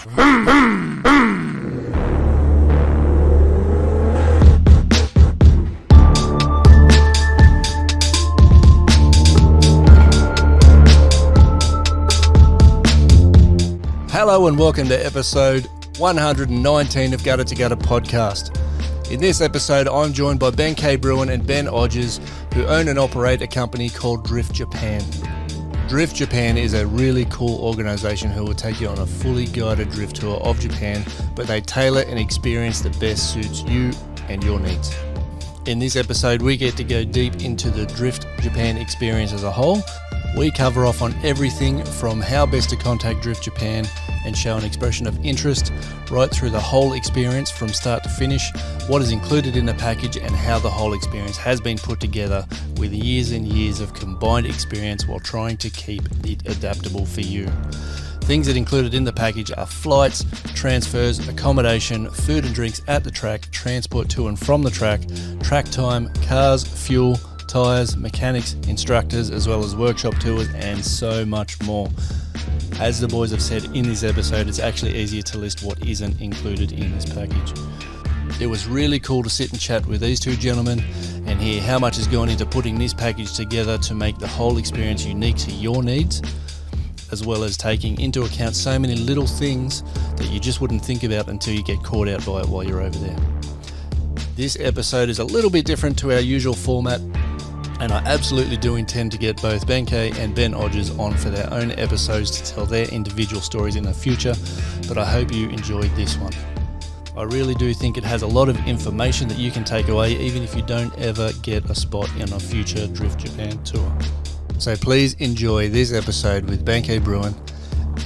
Hello and welcome to episode 119 of Gutter to Gutter podcast. In this episode, I'm joined by Benkei, Bruin and Ben Odgers, who own and operate a company called Drift Japan. Drift Japan is a really cool organisation who will take you on a fully guided drift tour of Japan, but they tailor an experience that best suits you and your needs. In this episode, we get to go deep into the Drift Japan experience as a whole. We cover off on everything from how best to contact Drift Japan and show an expression of interest, right through the whole experience from start to finish, what is included in the package and how the whole experience has been put together with years and years of combined experience while trying to keep it adaptable for you. Things that included in the package are flights, transfers, accommodation, food and drinks at the track, transport to and from the track time, cars, fuel, tyres, mechanics, instructors, as well as workshop tours and so much more. As the boys have said in this episode, it's actually easier to list what isn't included in this package. It was really cool to sit and chat with these two gentlemen and hear how much has gone into putting this package together to make the whole experience unique to your needs, as well as taking into account so many little things that you just wouldn't think about until you get caught out by it while you're over there. This episode is a little bit different to our usual format, and I absolutely do intend to get both Benkei and Ben Odgers on for their own episodes to tell their individual stories in the future, but I hope you enjoyed this one. I really do think it has a lot of information that you can take away even if you don't ever get a spot in a future Drift Japan tour. So please enjoy this episode with Benkei Bruin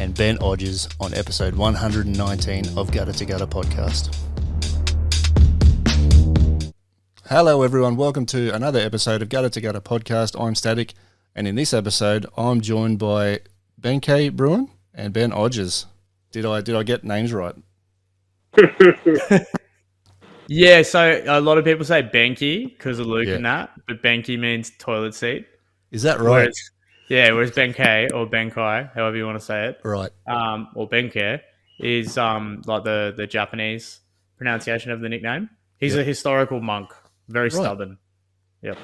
and Ben Odgers on episode 119 of Gutter to Gutter podcast. Hello everyone, welcome to another episode of Gutter to Gutter podcast. I'm Static, and in this episode I'm joined by Benkei Bruin and Ben Odgers. Did I get names right? Yeah, so a lot of people say Benkei because of Luke and that, but Benkei means toilet seat. Is that right? Whereas Benkei or Benkei, however you want to say it, right? Or Benkei is like the Japanese pronunciation of the nickname. He's a historical monk. Very stubborn. Yep.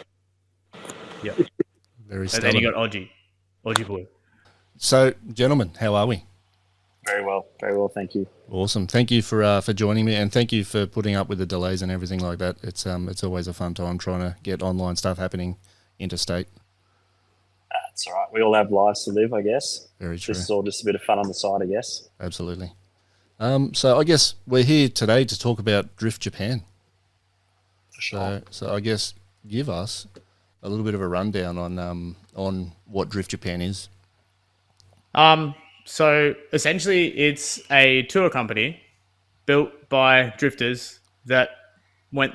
Very stubborn. And then you got Odgie boy. So, gentlemen, how are we? Very well, thank you. Awesome. Thank you for joining me, and thank you for putting up with the delays and everything like that. It's always a fun time trying to get online stuff happening interstate. That's all right. We all have lives to live, I guess. Very true. This is all just a bit of fun on the side, I guess. Absolutely. So I guess we're here today to talk about Drift Japan. For sure. So I guess give us a little bit of a rundown on what Drift Japan is. So essentially it's a tour company built by drifters that went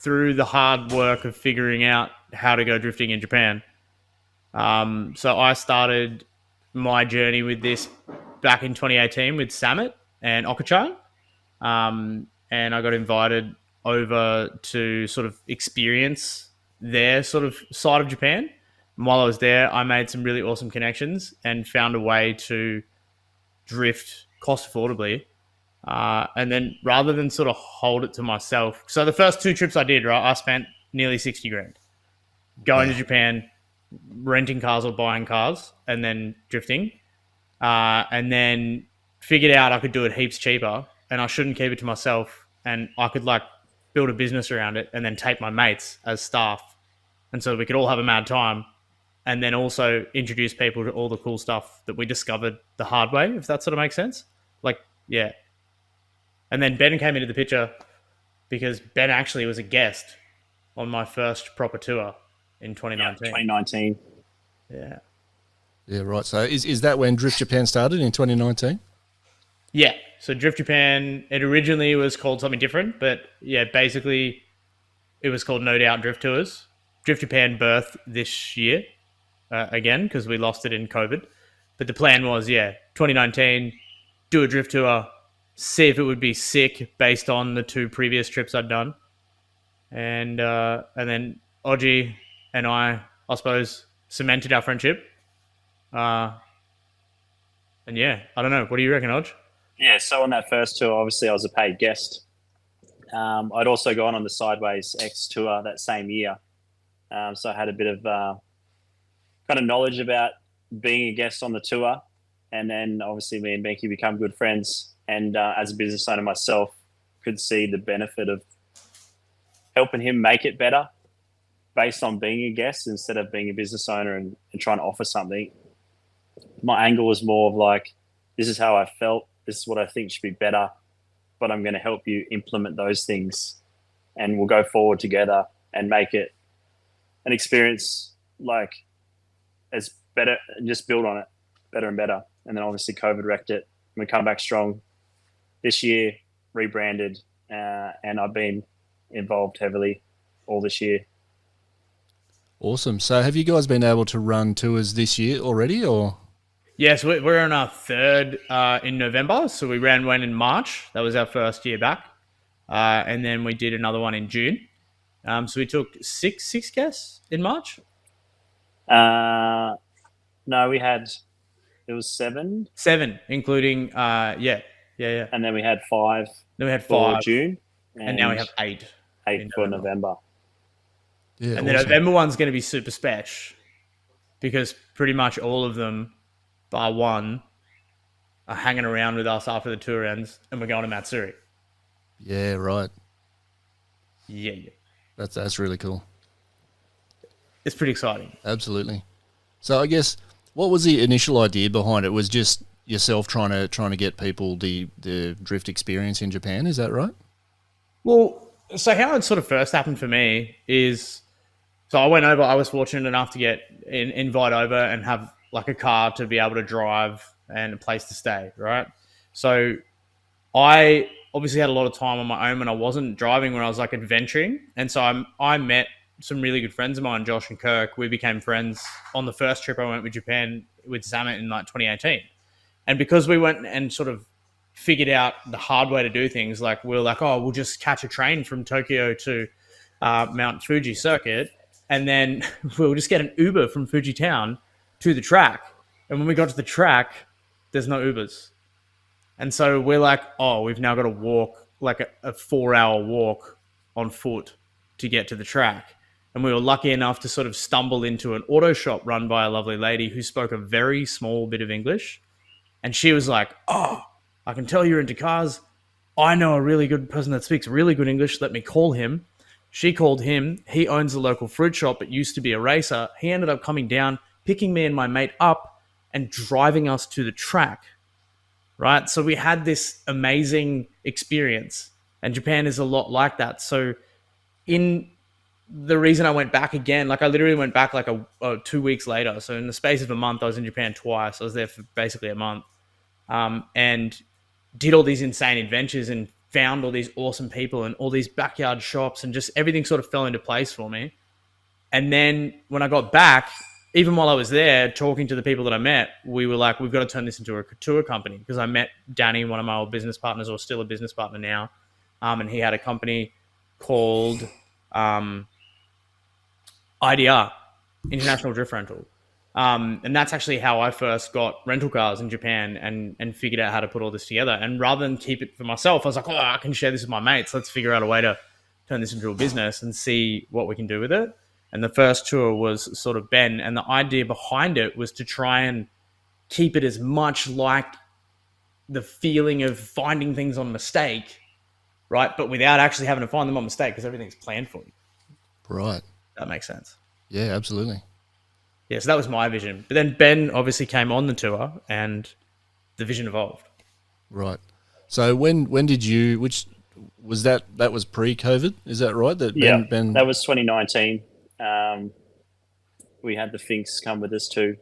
through the hard work of figuring out how to go drifting in Japan. So I started my journey with this back in 2018 with Samet and Okachan. And I got invited over to sort of experience their sort of side of Japan. And while I was there, I made some really awesome connections and found a way to drift cost affordably. And then rather than sort of hold it to myself, so the first two trips I did, right, I spent nearly 60 grand going to Japan, renting cars or buying cars and then drifting. And then figured out I could do it heaps cheaper and I shouldn't keep it to myself. And I could like build a business around it and then take my mates as staff. And so we could all have a mad time and then also introduce people to all the cool stuff that we discovered the hard way, if that sort of makes sense. Like, yeah. And then Ben came into the picture because Ben actually was a guest on my first proper tour in 2019. 2019. Yeah. Yeah, right. So is that when Drift Japan started in 2019? Yeah. So Drift Japan, it originally was called something different, but yeah, basically it was called No Doubt Drift Tours. Drift Japan birthed this year again because we lost it in COVID. But the plan was, 2019, do a drift tour, see if it would be sick based on the two previous trips I'd done. And then Odgie and I suppose, cemented our friendship. And yeah, I don't know. What do you reckon, Odge? Yeah, so on that first tour, obviously I was a paid guest. I'd also gone on the Sideways X tour that same year. So I had a bit of kind of knowledge about being a guest on the tour. And then obviously me and Benkei become good friends. And as a business owner myself, could see the benefit of helping him make it better based on being a guest instead of being a business owner and trying to offer something. My angle was more of like, this is how I felt. This is what I think should be better, but I'm going to help you implement those things and we'll go forward together and make it an experience like as better and just build on it better and better. And then obviously COVID wrecked it. We come back strong this year, rebranded, and I've been involved heavily all this year. Awesome. So have you guys been able to run tours this year already, or? Yes, we're on our third in November. So we ran one in March. That was our first year back. And then we did another one in June. So we took six guests in March. No, it was 7. 7, including, yeah. And then we had 5 Then we had for 5. June. And now we have 8. 8 for November. Yeah, and the November one's going to be super special because pretty much all of them, bar one, are hanging around with us after the tour ends, and we're going to Matsuri. Yeah, right. Yeah. That's really cool. It's pretty exciting. Absolutely. So I guess what was the initial idea behind it? Was just yourself trying to get people the drift experience in Japan, is that right? Well, so how it sort of first happened for me is, so I went over, I was fortunate enough to get invite over and have like a car to be able to drive and a place to stay, right? So I obviously had a lot of time on my own when I wasn't driving, when I was like adventuring. And so I met some really good friends of mine, Josh and Kirk. We became friends on the first trip I went with Japan with Zamet in like 2018. And because we went and sort of figured out the hard way to do things, like we're like, oh, we'll just catch a train from Tokyo to Mount Fuji circuit, and then we'll just get an Uber from Fuji town to the track. And when we got to the track, there's no Ubers. And so we're like, oh, we've now got to walk like a 4-hour walk on foot to get to the track. And we were lucky enough to sort of stumble into an auto shop run by a lovely lady who spoke a very small bit of English. And she was like, oh, I can tell you're into cars. I know a really good person that speaks really good English. Let me call him. She called him. He owns a local fruit shop, but used to be a racer. He ended up coming down, picking me and my mate up and driving us to the track. Right? So we had this amazing experience. And Japan is a lot like that. So in the reason I went back again, like I literally went back like 2 weeks later. So in the space of a month, I was in Japan twice. I was there for basically a month. And did all these insane adventures and found all these awesome people and all these backyard shops, and just everything sort of fell into place for me. And then when I got back, even while I was there talking to the people that I met, we were like, we've got to turn this into a tour company, because I met Danny, one of my old business partners, or still a business partner now. And he had a company called IDR, International Drift Rental. And that's actually how I first got rental cars in Japan and figured out how to put all this together. And rather than keep it for myself, I was like, oh, I can share this with my mates. Let's figure out a way to turn this into a business and see what we can do with it. And the first tour was sort of Ben. And the idea behind it was to try and keep it as much like the feeling of finding things on mistake, right? But without actually having to find them on mistake, because everything's planned for you. Right. That makes sense. Yeah, absolutely. Yeah, so that was my vision. But then Ben obviously came on the tour and the vision evolved. Right. So when did you, which was that was pre-COVID, is that right? Ben, that was 2019. We had the Finks come with us too,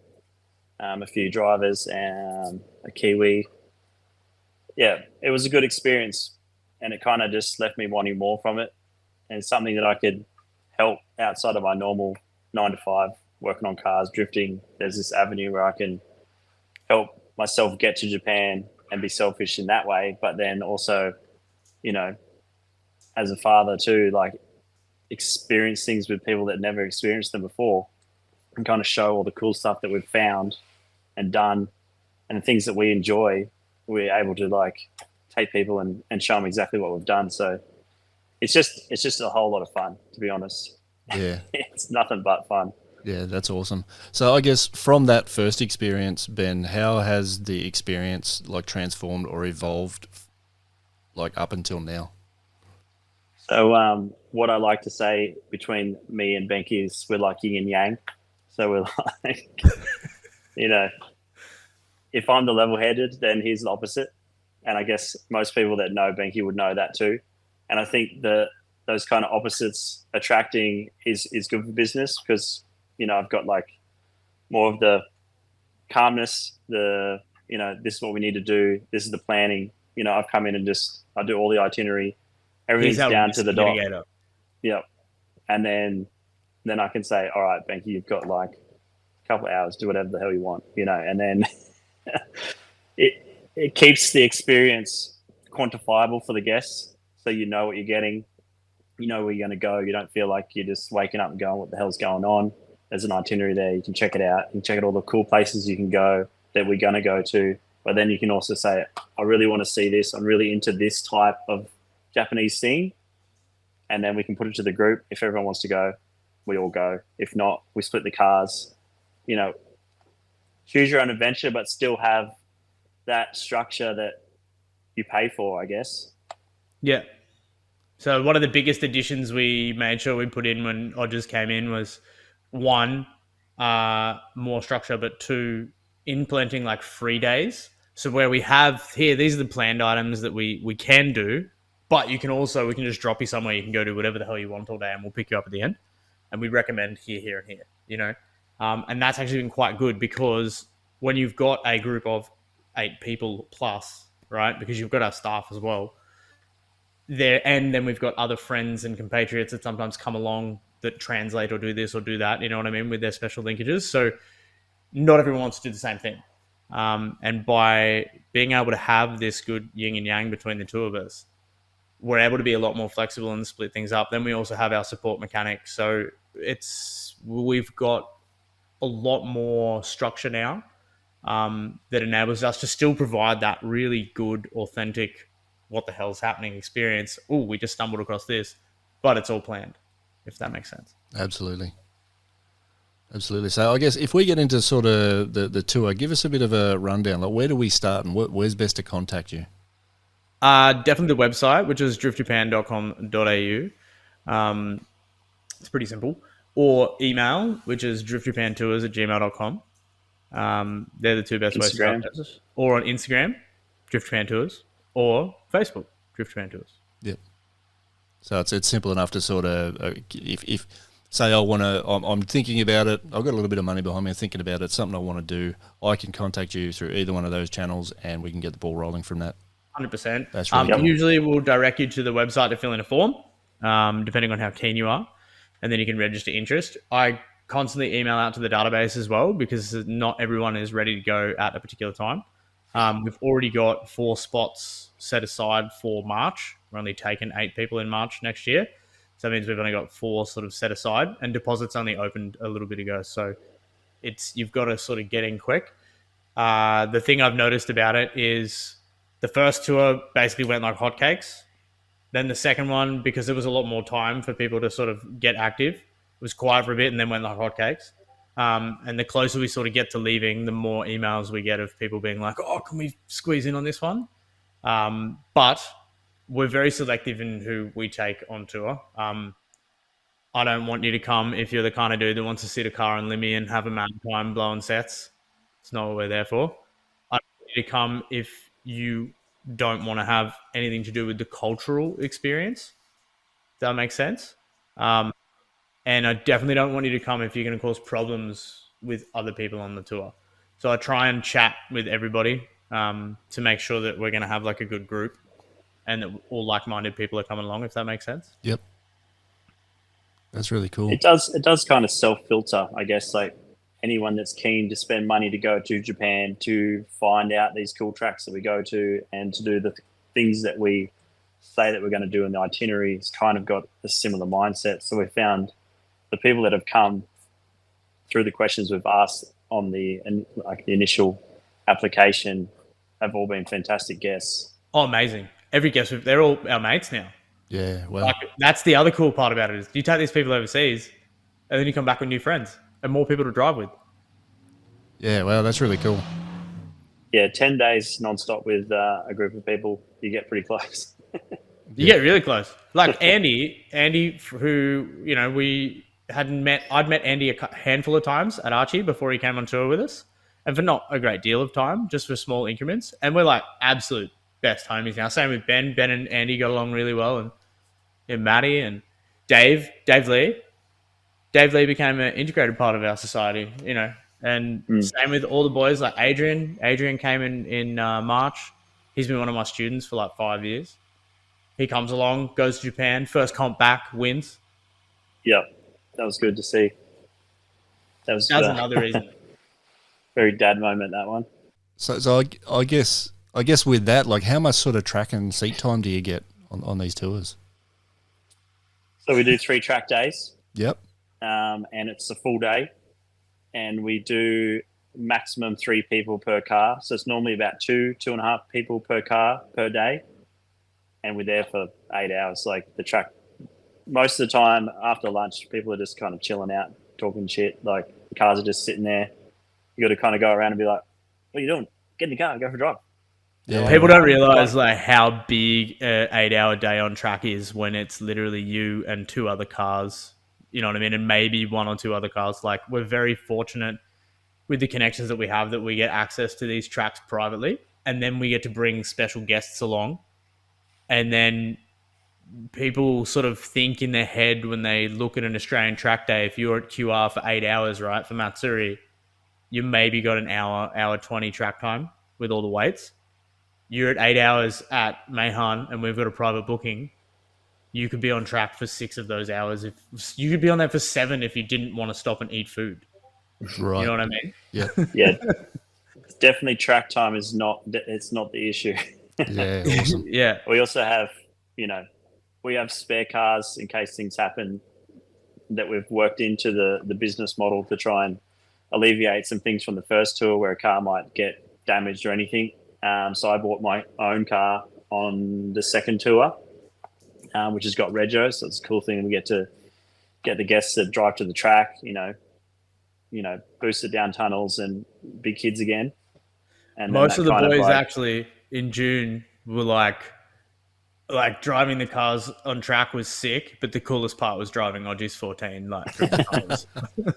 a few drivers, and a Kiwi. Yeah, it was a good experience, and it kind of just left me wanting more from it, and something that I could help outside of my normal 9 to 5, working on cars, drifting. There's this avenue where I can help myself get to Japan and be selfish in that way, but then also, you know, as a father too, like experience things with people that never experienced them before, and kind of show all the cool stuff that we've found and done and the things that we enjoy, we're able to like take people and show them exactly what we've done. So it's just a whole lot of fun, to be honest. Yeah. It's nothing but fun. Yeah, that's awesome. So I guess from that first experience, Ben, how has the experience like transformed or evolved like up until now? So what I like to say between me and Benkei is we're like yin and yang. So we're like, you know, if I'm the level-headed, then he's the opposite. And I guess most people that know Benkei would know that too. And I think those kind of opposites attracting is good for business because, I've got like more of the calmness, this is what we need to do. This is the planning. I've come in and I do all the itinerary. Everything's down to the dot. Yep. And then I can say, all right, Benkei, you've got like a couple of hours, do whatever the hell you want, and then it keeps the experience quantifiable for the guests. So you know what you're getting, you know where you're going to go. You don't feel like you're just waking up and going, what the hell's going on? There's an itinerary there. You can check it out. You can check out all the cool places you can go that we're going to go to. But then you can also say, I really want to see this. I'm really into this type of Japanese scene. And then we can put it to the group. If everyone wants to go, we all go. If not, we split the cars. Choose your own adventure, but still have that structure that you pay for, I guess. Yeah. So one of the biggest additions we made sure we put in when Odgers came in was, one, more structure, but two, implementing like free days. So where we have here, these are the planned items that we can do, but we can just drop you somewhere. You can go do whatever the hell you want all day and we'll pick you up at the end. And we recommend here, and here, and that's actually been quite good because when you've got a group of 8 people plus, right, because you've got our staff as well, and then we've got other friends and compatriots that sometimes come along that translate or do this or do that, you know what I mean, with their special linkages. So not everyone wants to do the same thing. And by being able to have this good yin and yang between the two of us, we're able to be a lot more flexible and split things up. Then we also have our support mechanics. So we've got a lot more structure now that enables us to still provide that really good, authentic, what the hell's happening experience. Oh, we just stumbled across this, but it's all planned, if that makes sense. Absolutely. So I guess if we get into sort of the tour, give us a bit of a rundown. Like, where do we start and where's best to contact you? Definitely the website, which is driftjapan.com.au. It's pretty simple. Or email, which is driftjapantours@gmail.com. They're the two best ways to contact us. Or on Instagram, Drift Japan Tours, or Facebook, Drift Japan Tours. Yep. So it's simple enough to sort of, if say I'm thinking about it, I've got a little bit of money behind me, I'm thinking about it, something I want to do, I can contact you through either one of those channels and we can get the ball rolling from that. 100%. That's really cool. Usually we'll direct you to the website to fill in a form, depending on how keen you are, and then you can register interest. I constantly email out to the database as well because not everyone is ready to go at a particular time. We've already got 4 spots set aside for March. We're only taking 8 people in March next year. So that means we've only got 4 sort of set aside, and deposits only opened a little bit ago. So you've got to sort of get in quick. The thing I've noticed about it is the first tour basically went like hotcakes. Then the second one, because there was a lot more time for people to sort of get active, was quiet for a bit and then went like hotcakes. And the closer we sort of get to leaving, the more emails we get of people being like, oh, can we squeeze in on this one? But we're very selective in who we take on tour. I don't want you to come if you're the kind of dude that wants to sit a car in Limmy and have a mad time blowing sets. It's not what we're there for. I want you to come if you don't want to have anything to do with the cultural experience. Does that make sense? And I definitely don't want you to come if you're going to cause problems with other people on the tour. So I try and chat with everybody to make sure that we're going to have like a good group and that all like-minded people are coming along, if that makes sense. Yep. That's really cool. It does kind of self-filter, I guess, like anyone that's keen to spend money to go to Japan to find out these cool tracks that we go to and to do the things that we say that we're going to do in the itinerary has kind of got a similar mindset. So we found the people that have come through the questions we've asked on the initial application have all been fantastic guests. Oh, amazing. Every guest, they're all our mates now. Yeah, well, Like, that's the other cool part about it is you take these people overseas and then you come back with new friends and more people to drive with. yeah, well, that's really cool. Yeah, 10 days nonstop with a group of people, you get pretty close. You get really close. Like Andy, who, we hadn't met. I'd met Andy a handful of times at Archie before he came on tour with us, and for not a great deal of time, just for small increments. And we're like absolute best homies now. Same with Ben. Ben and Andy got along really well, and Matty and Dave Lee. Dave Lee became an integrated part of our society, And same with all the boys like Adrian. Adrian came in March. He's been one of my students for like 5 years. He comes along, goes to Japan, first comp back, wins. Yeah, that was good to see. That was another reason. Very dad moment, that one. So I guess with that, like, how much sort of track and seat time do you get on these tours? So we do 3 track days. Yep. And it's a full day. And we do maximum 3 people per car. So it's normally about 2.5 people per car per day. And we're there for 8 hours. Like the track, most of the time after lunch, people are just kind of chilling out, talking shit. Like the cars are just sitting there. You got to kind of go around and be like, "What are you doing? Get in the car and go for a drive." Yeah. People don't realize like how big an 8-hour day on track is when it's literally you and 2 other cars. You know what I mean? And maybe 1 or 2 other cars. Like we're very fortunate with the connections that we have that we get access to these tracks privately, and then we get to bring special guests along. And then people sort of think in their head when they look at an Australian track day, if you're at QR for 8 hours, right, for Matsuri, you maybe got an hour 20 track time with all the weights. You're at 8 hours at Mayhan and we've got a private booking. You could be on track for 6 of those hours. If you could be on there for 7 if you didn't want to stop and eat food. Right. You know what I mean? Yeah. Yeah. Definitely track time is not the issue. Yeah, awesome. Yeah. We also have, we have spare cars in case things happen that we've worked into the business model to try and alleviate some things from the first tour where a car might get damaged or anything. So I bought my own car on the second tour, which has got rego. So it's a cool thing. We get to get the guests to drive to the track, boost it down tunnels and big kids again. And most of the boys actually in June were like driving the cars on track was sick, but the coolest part was driving Odgers 14 like 3 times.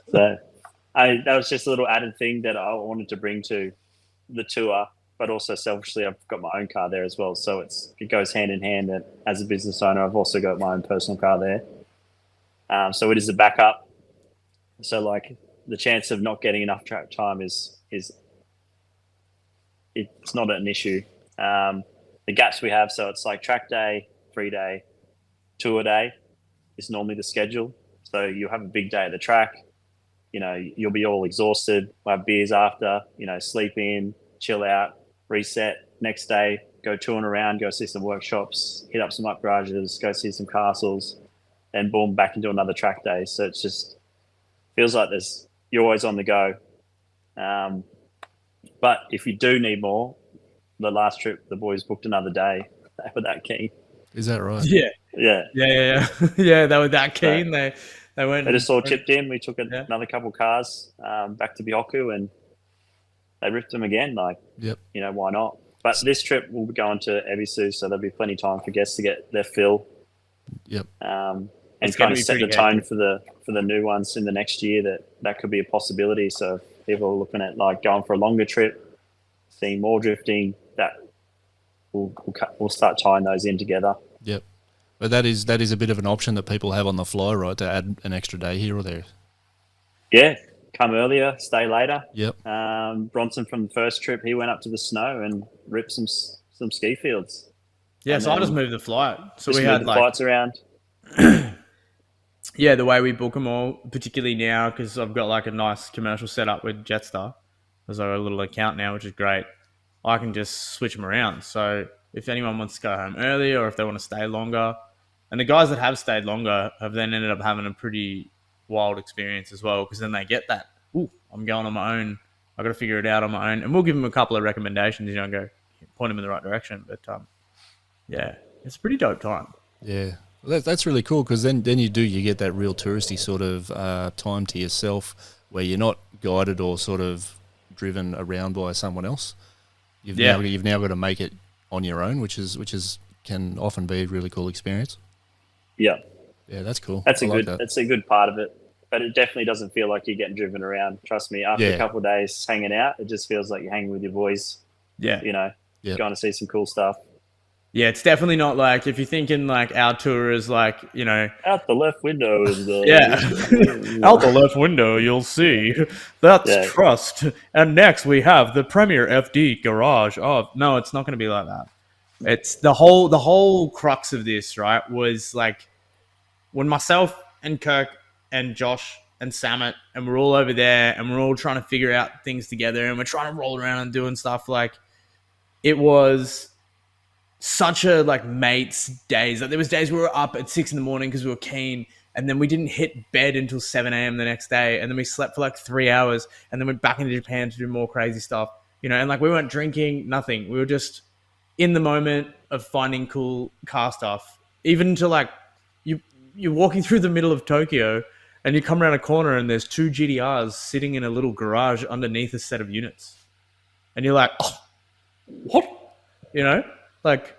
So that was just a little added thing that I wanted to bring to the tour, but also selfishly I've got my own car there as well. So it goes hand in hand that as a business owner, I've also got my own personal car there. So it is a backup. So like the chance of not getting enough track time is it's not an issue. The gaps we have, so it's like track day, 3 day, tour day is normally the schedule. So you have a big day at the track, you'll be all exhausted, we'll have beers after, sleep in, chill out, reset, next day, go touring around, go see some workshops, hit up some up garages, go see some castles, then boom, back into another track day. So it's just feels like you're always on the go. But if you do need more, the last trip, the boys booked another day. They were that keen. Is that right? Yeah. Yeah. Yeah, they were that keen. So they went. They just all chipped in. We took another couple cars back to Bioku and they ripped them again. Like, yep. Why not? But this trip we'll be going to Ebisu, so there'll be plenty of time for guests to get their fill. Yep. And kind of set the tone for the new ones in the next year. That could be a possibility. So if people are looking at like going for a longer trip, seeing more drifting, that we'll start tying those in together. Yep. But that is a bit of an option that people have on the fly, right? To add an extra day here or there. Yeah, come earlier, stay later. Yep. Bronson from the first trip, he went up to the snow and ripped some ski fields. Yeah, and so I just moved the flight. So we had flights around. Yeah, the way we book them all, particularly now because I've got like a nice commercial setup with Jetstar. There's a little account now, which is great. I can just switch them around. So if anyone wants to go home early or if they want to stay longer, and the guys that have stayed longer have then ended up having a pretty wild experience as well because then they get that, ooh, I'm going on my own. I've got to figure it out on my own. And we'll give them a couple of recommendations, go, point them in the right direction. But yeah, it's a pretty dope time. Yeah, well, that's really cool because then you get that real touristy sort of time to yourself where you're not guided or sort of driven around by someone else. You've now got to make it on your own, which can often be a really cool experience. Yeah, that's cool. That's a good part of it. But it definitely doesn't feel like you're getting driven around. Trust me, after a couple of days hanging out, it just feels like you're hanging with your boys. Yeah. Going to see some cool stuff. Yeah, it's definitely not like, if you're thinking like our tour is like, out the left window is the out the left window you'll see that's Trust, and next we have the Premier FD garage. Oh no, it's not going to be like that. It's the whole crux of this, right, was like when myself and Kirk and Josh and Samet and we're all over there and we're all trying to figure out things together and we're trying to roll around and doing stuff. Like, it was such a like mates days. Like, there was days we were up at 6 a.m. because we were keen, and then we didn't hit bed until 7 a.m. the next day, and then we slept for like 3 hours and then went back into Japan to do more crazy stuff, and like we weren't drinking, nothing. We were just in the moment of finding cool car stuff. Even to like you're walking through the middle of Tokyo and you come around a corner and there's 2 GDRs sitting in a little garage underneath a set of units, and you're like, oh, what? Like,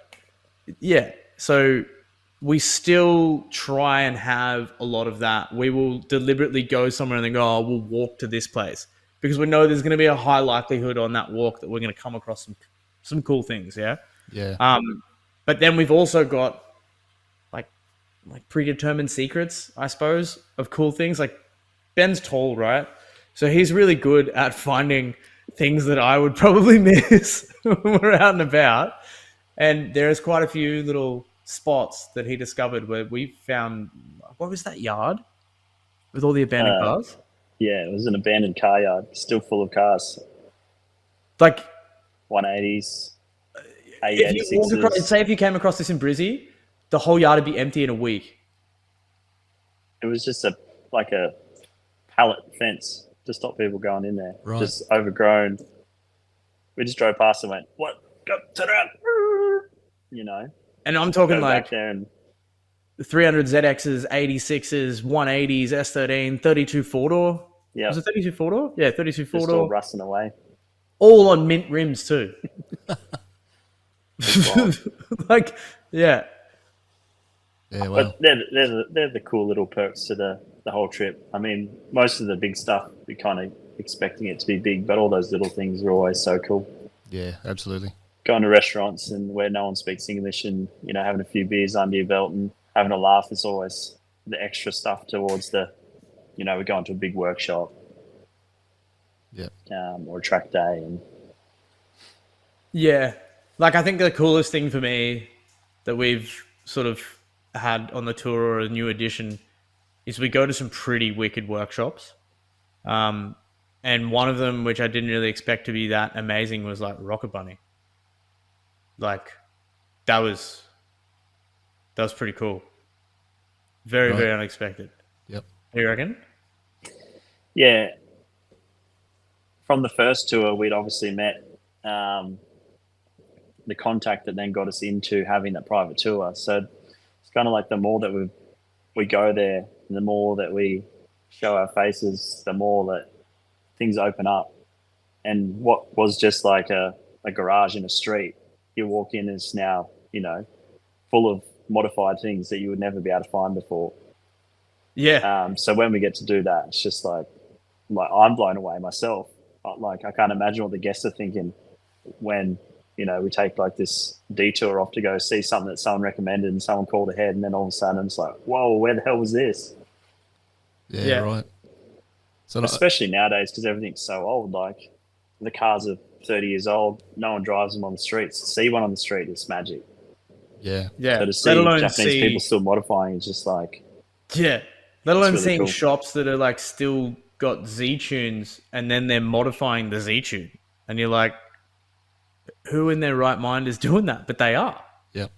yeah. So we still try and have a lot of that. We will deliberately go somewhere and then go, oh, we'll walk to this place, because we know there's going to be a high likelihood on that walk that we're going to come across some cool things. Yeah. Yeah. But then we've also got like predetermined secrets, I suppose, of cool things. Like, Ben's tall, right? So he's really good at finding things that I would probably miss when we're out and about. And there's quite a few little spots that he discovered where we found, what was that yard with all the abandoned cars? Yeah, it was an abandoned car yard, still full of cars. Like 180s, say if you came across this in Brizzy, the whole yard would be empty in a week. It was just a pallet fence to stop people going in there. Right. Just overgrown. We just drove past and went, what? Go, turn around. And I'm talking like back there and 300 ZXs, 86s, 180s, S13, 32 four-door. Yeah. Was it 32 four-door? Yeah, 32 four-door. Just all rusting away. All on mint rims too. Like, yeah. Yeah, well. But they're the cool little perks to the whole trip. I mean, most of the big stuff, you're kind of expecting it to be big, but all those little things are always so cool. Yeah, absolutely. Going to restaurants and where no one speaks English and, having a few beers under your belt and having a laugh is always the extra stuff towards we're going to a big workshop. Yeah. Or a track day. And yeah. Like, I think the coolest thing for me that we've sort of had on the tour, or a new addition, is we go to some pretty wicked workshops. And one of them, which I didn't really expect to be that amazing, was like Rocket Bunny. Like, that was pretty cool. Very, very unexpected. Yep. You reckon? Yeah. From the first tour, we'd obviously met the contact that then got us into having that private tour. So it's kind of like the more that we go there, and the more that we show our faces, the more that things open up. And what was just like a garage in a street, you walk in, is now, full of modified things that you would never be able to find before. Yeah. So when we get to do that, it's just like I'm blown away myself. Like, I can't imagine what the guests are thinking when, we take like this detour off to go see something that someone recommended and someone called ahead, and then all of a sudden it's like, whoa, where the hell was this? Yeah. Right. So especially nowadays, because everything's so old. Like, the cars are 30 years old. No one drives them on the streets. To see one on the street is magic. Yeah. Yeah. So to see Japanese people still modifying is just like... Yeah. Let alone really seeing cool. shops that are like still got Z-tunes and then they're modifying the Z-tune. And you're like, who in their right mind is doing that? But they are. Yep.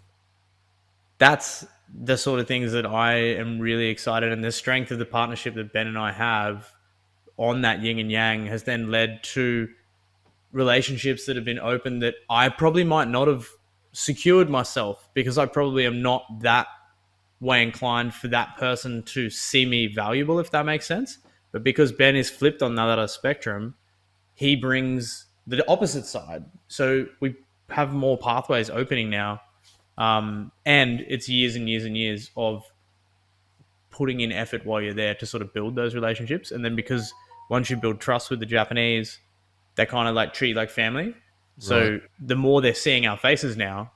That's the sort of things that I am really excited, and the strength of the partnership that Ben and I have on that yin and yang has then led to relationships that have been opened that I probably might not have secured myself, because I probably am not that way inclined for that person to see me valuable, if that makes sense. But because Ben is flipped on that other spectrum, he brings the opposite side. So we have more pathways opening now. And it's years and years and years of putting in effort while you're there to sort of build those relationships. And then because once you build trust with the Japanese, they kind of like treat you like family. So the more they're seeing our faces now,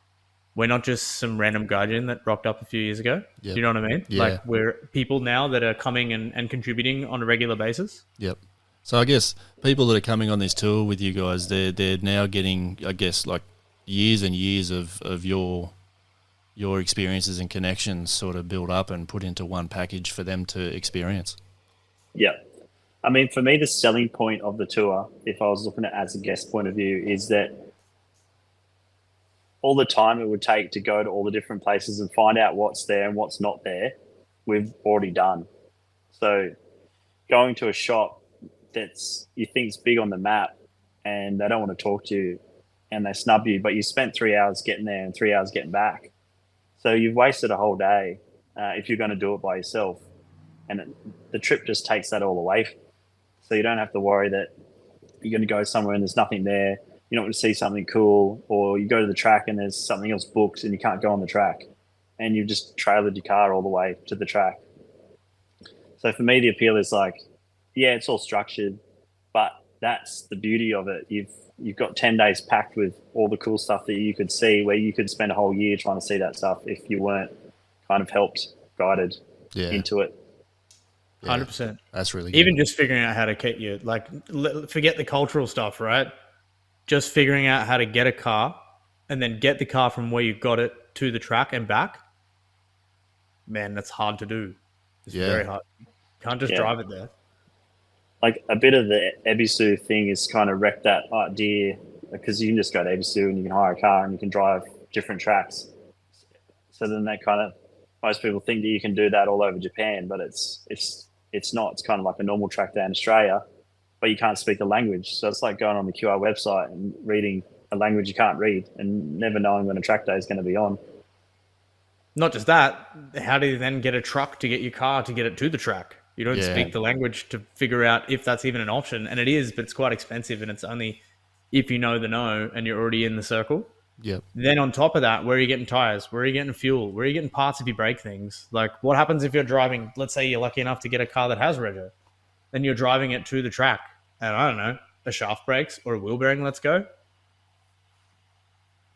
we're not just some random gaijin that rocked up a few years ago. Yep. Do you know what I mean? Yeah. Like, we're people now that are coming and contributing on a regular basis. Yep. So I guess people that are coming on this tour with you guys, they're now getting, I guess, like years and years of your experiences and connections sort of build up and put into one package for them to experience. Yeah. I mean, for me, the selling point of the tour, if I was looking at it as a guest point of view, is that all the time it would take to go to all the different places and find out what's there and what's not there, we've already done. So going to a shop that's you think's big on the map and they don't want to talk to you and they snub you, but you spent 3 hours getting there and 3 hours getting back. So you've wasted a whole day if you're going to do it by yourself. And the trip just takes that all away. So you don't have to worry that you're going to go somewhere and there's nothing there. You don't want to see something cool, or you go to the track and there's something else booked and you can't go on the track. And you've just trailered your car all the way to the track. So for me, the appeal is like, yeah, it's all structured, but that's the beauty of it. You've got 10 days packed with all the cool stuff that you could see, where you could spend a whole year trying to see that stuff if you weren't kind of helped, guided into it. 100%. That's really good. Even just figuring out how to get you, like, forget the cultural stuff, right? Just figuring out how to get a car and then get the car from where you got it to the track and back. Man, that's hard to do. It's very hard. You can't just drive it there. Like a bit of the Ebisu thing is kind of wrecked that idea, because you can just go to Ebisu and you can hire a car and you can drive different tracks. So then that kind of, most people think that you can do that all over Japan, but it's not. It's kind of like a normal track day in Australia, but you can't speak the language. So it's like going on the QR website and reading a language you can't read and never knowing when a track day is going to be on. Not just that, how do you then get a truck to get your car to get it to the track? You don't speak the language to figure out if that's even an option. And it is, but it's quite expensive, and it's only if you know the know and you're already in the circle. Yep. Then on top of that, where are you getting tires? Where are you getting fuel? Where are you getting parts if you break things? Like, what happens if you're driving, let's say you're lucky enough to get a car that has rego, then you're driving it to the track, and I don't know, a shaft breaks or a wheel bearing lets go.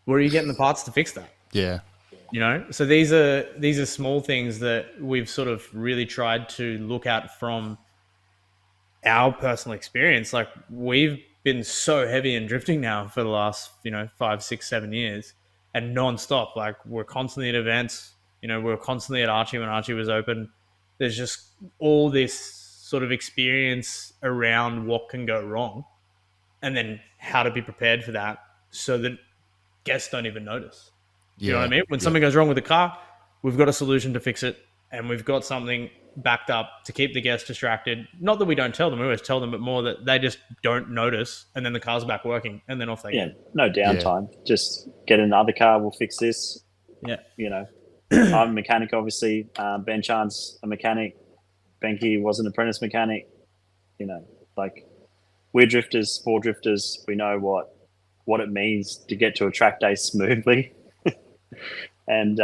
Where are you getting the parts to fix that? Yeah. You know, so these are small things that we've sort of really tried to look at from our personal experience. Like, we've been so heavy in drifting now for the last, 5, 6, 7 years, and nonstop. Like, we're constantly at events. We're constantly at Archie when Archie was open. There's just all this sort of experience around what can go wrong, and then how to be prepared for that so that guests don't even notice. You know what I mean? When something goes wrong with the car, we've got a solution to fix it, and we've got something backed up to keep the guests distracted. Not that we don't tell them, we always tell them, but more that they just don't notice, and then the car's back working, and then off they go. No downtime. Just get another car, we'll fix this. I'm a mechanic, obviously. Ben Chan's a mechanic. Benkei was an apprentice mechanic. Like, we're drifters, 4 drifters. We know what it means to get to a track day smoothly. And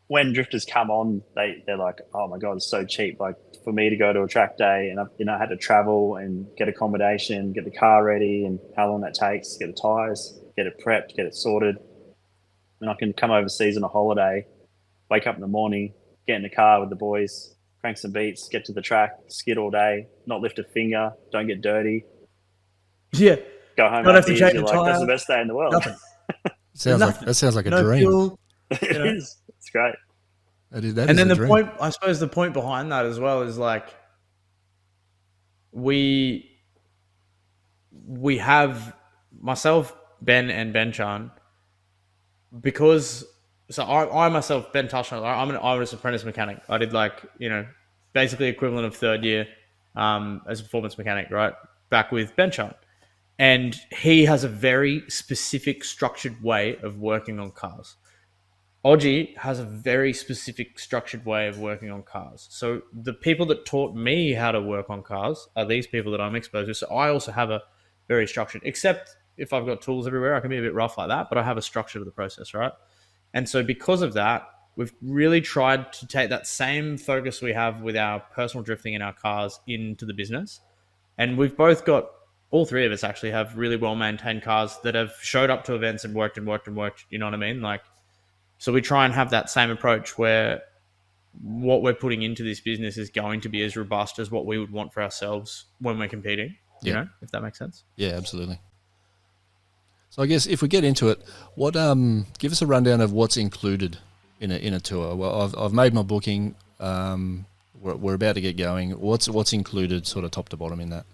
when drifters come on, they're like, oh my God, it's so cheap. Like, for me to go to a track day and I had to travel and get accommodation, get the car ready, and how long that takes, get the tires, get it prepped, get it sorted. And I can come overseas on a holiday, wake up in the morning, get in the car with the boys, crank some beats, get to the track, skid all day, not lift a finger, don't get dirty. Yeah. Go home Don't have after to years, change you're the like, tire. that's the best day in the world. Nothing. That sounds like a dream. Fuel, It is. It's great. That is and then the the dream. the point behind that as well is, like, we have myself, Ben, and Ben Chan, because I myself, Ben touched on it, I was an apprentice mechanic. I did, like, basically equivalent of third year as a performance mechanic, right? Back with Ben Chan. And he has a very specific, structured way of working on cars. Odgie has a very specific, structured way of working on cars. So the people that taught me how to work on cars are these people that I'm exposed to. So I also have a very structured, except if I've got tools everywhere, I can be a bit rough like that, but I have a structure to the process, right? And so because of that, we've really tried to take that same focus we have with our personal drifting in our cars into the business. And we've both got, all three of us actually have really well maintained cars that have showed up to events and worked and worked and worked. You know what I mean? Like, so we try and have that same approach where what we're putting into this business is going to be as robust as what we would want for ourselves when we're competing, you know, if that makes sense. Yeah, absolutely. So I guess if we get into it, what give us a rundown of what's included in a tour. Well, I've made my booking. We're about to get going. What's included, sort of top to bottom, in that?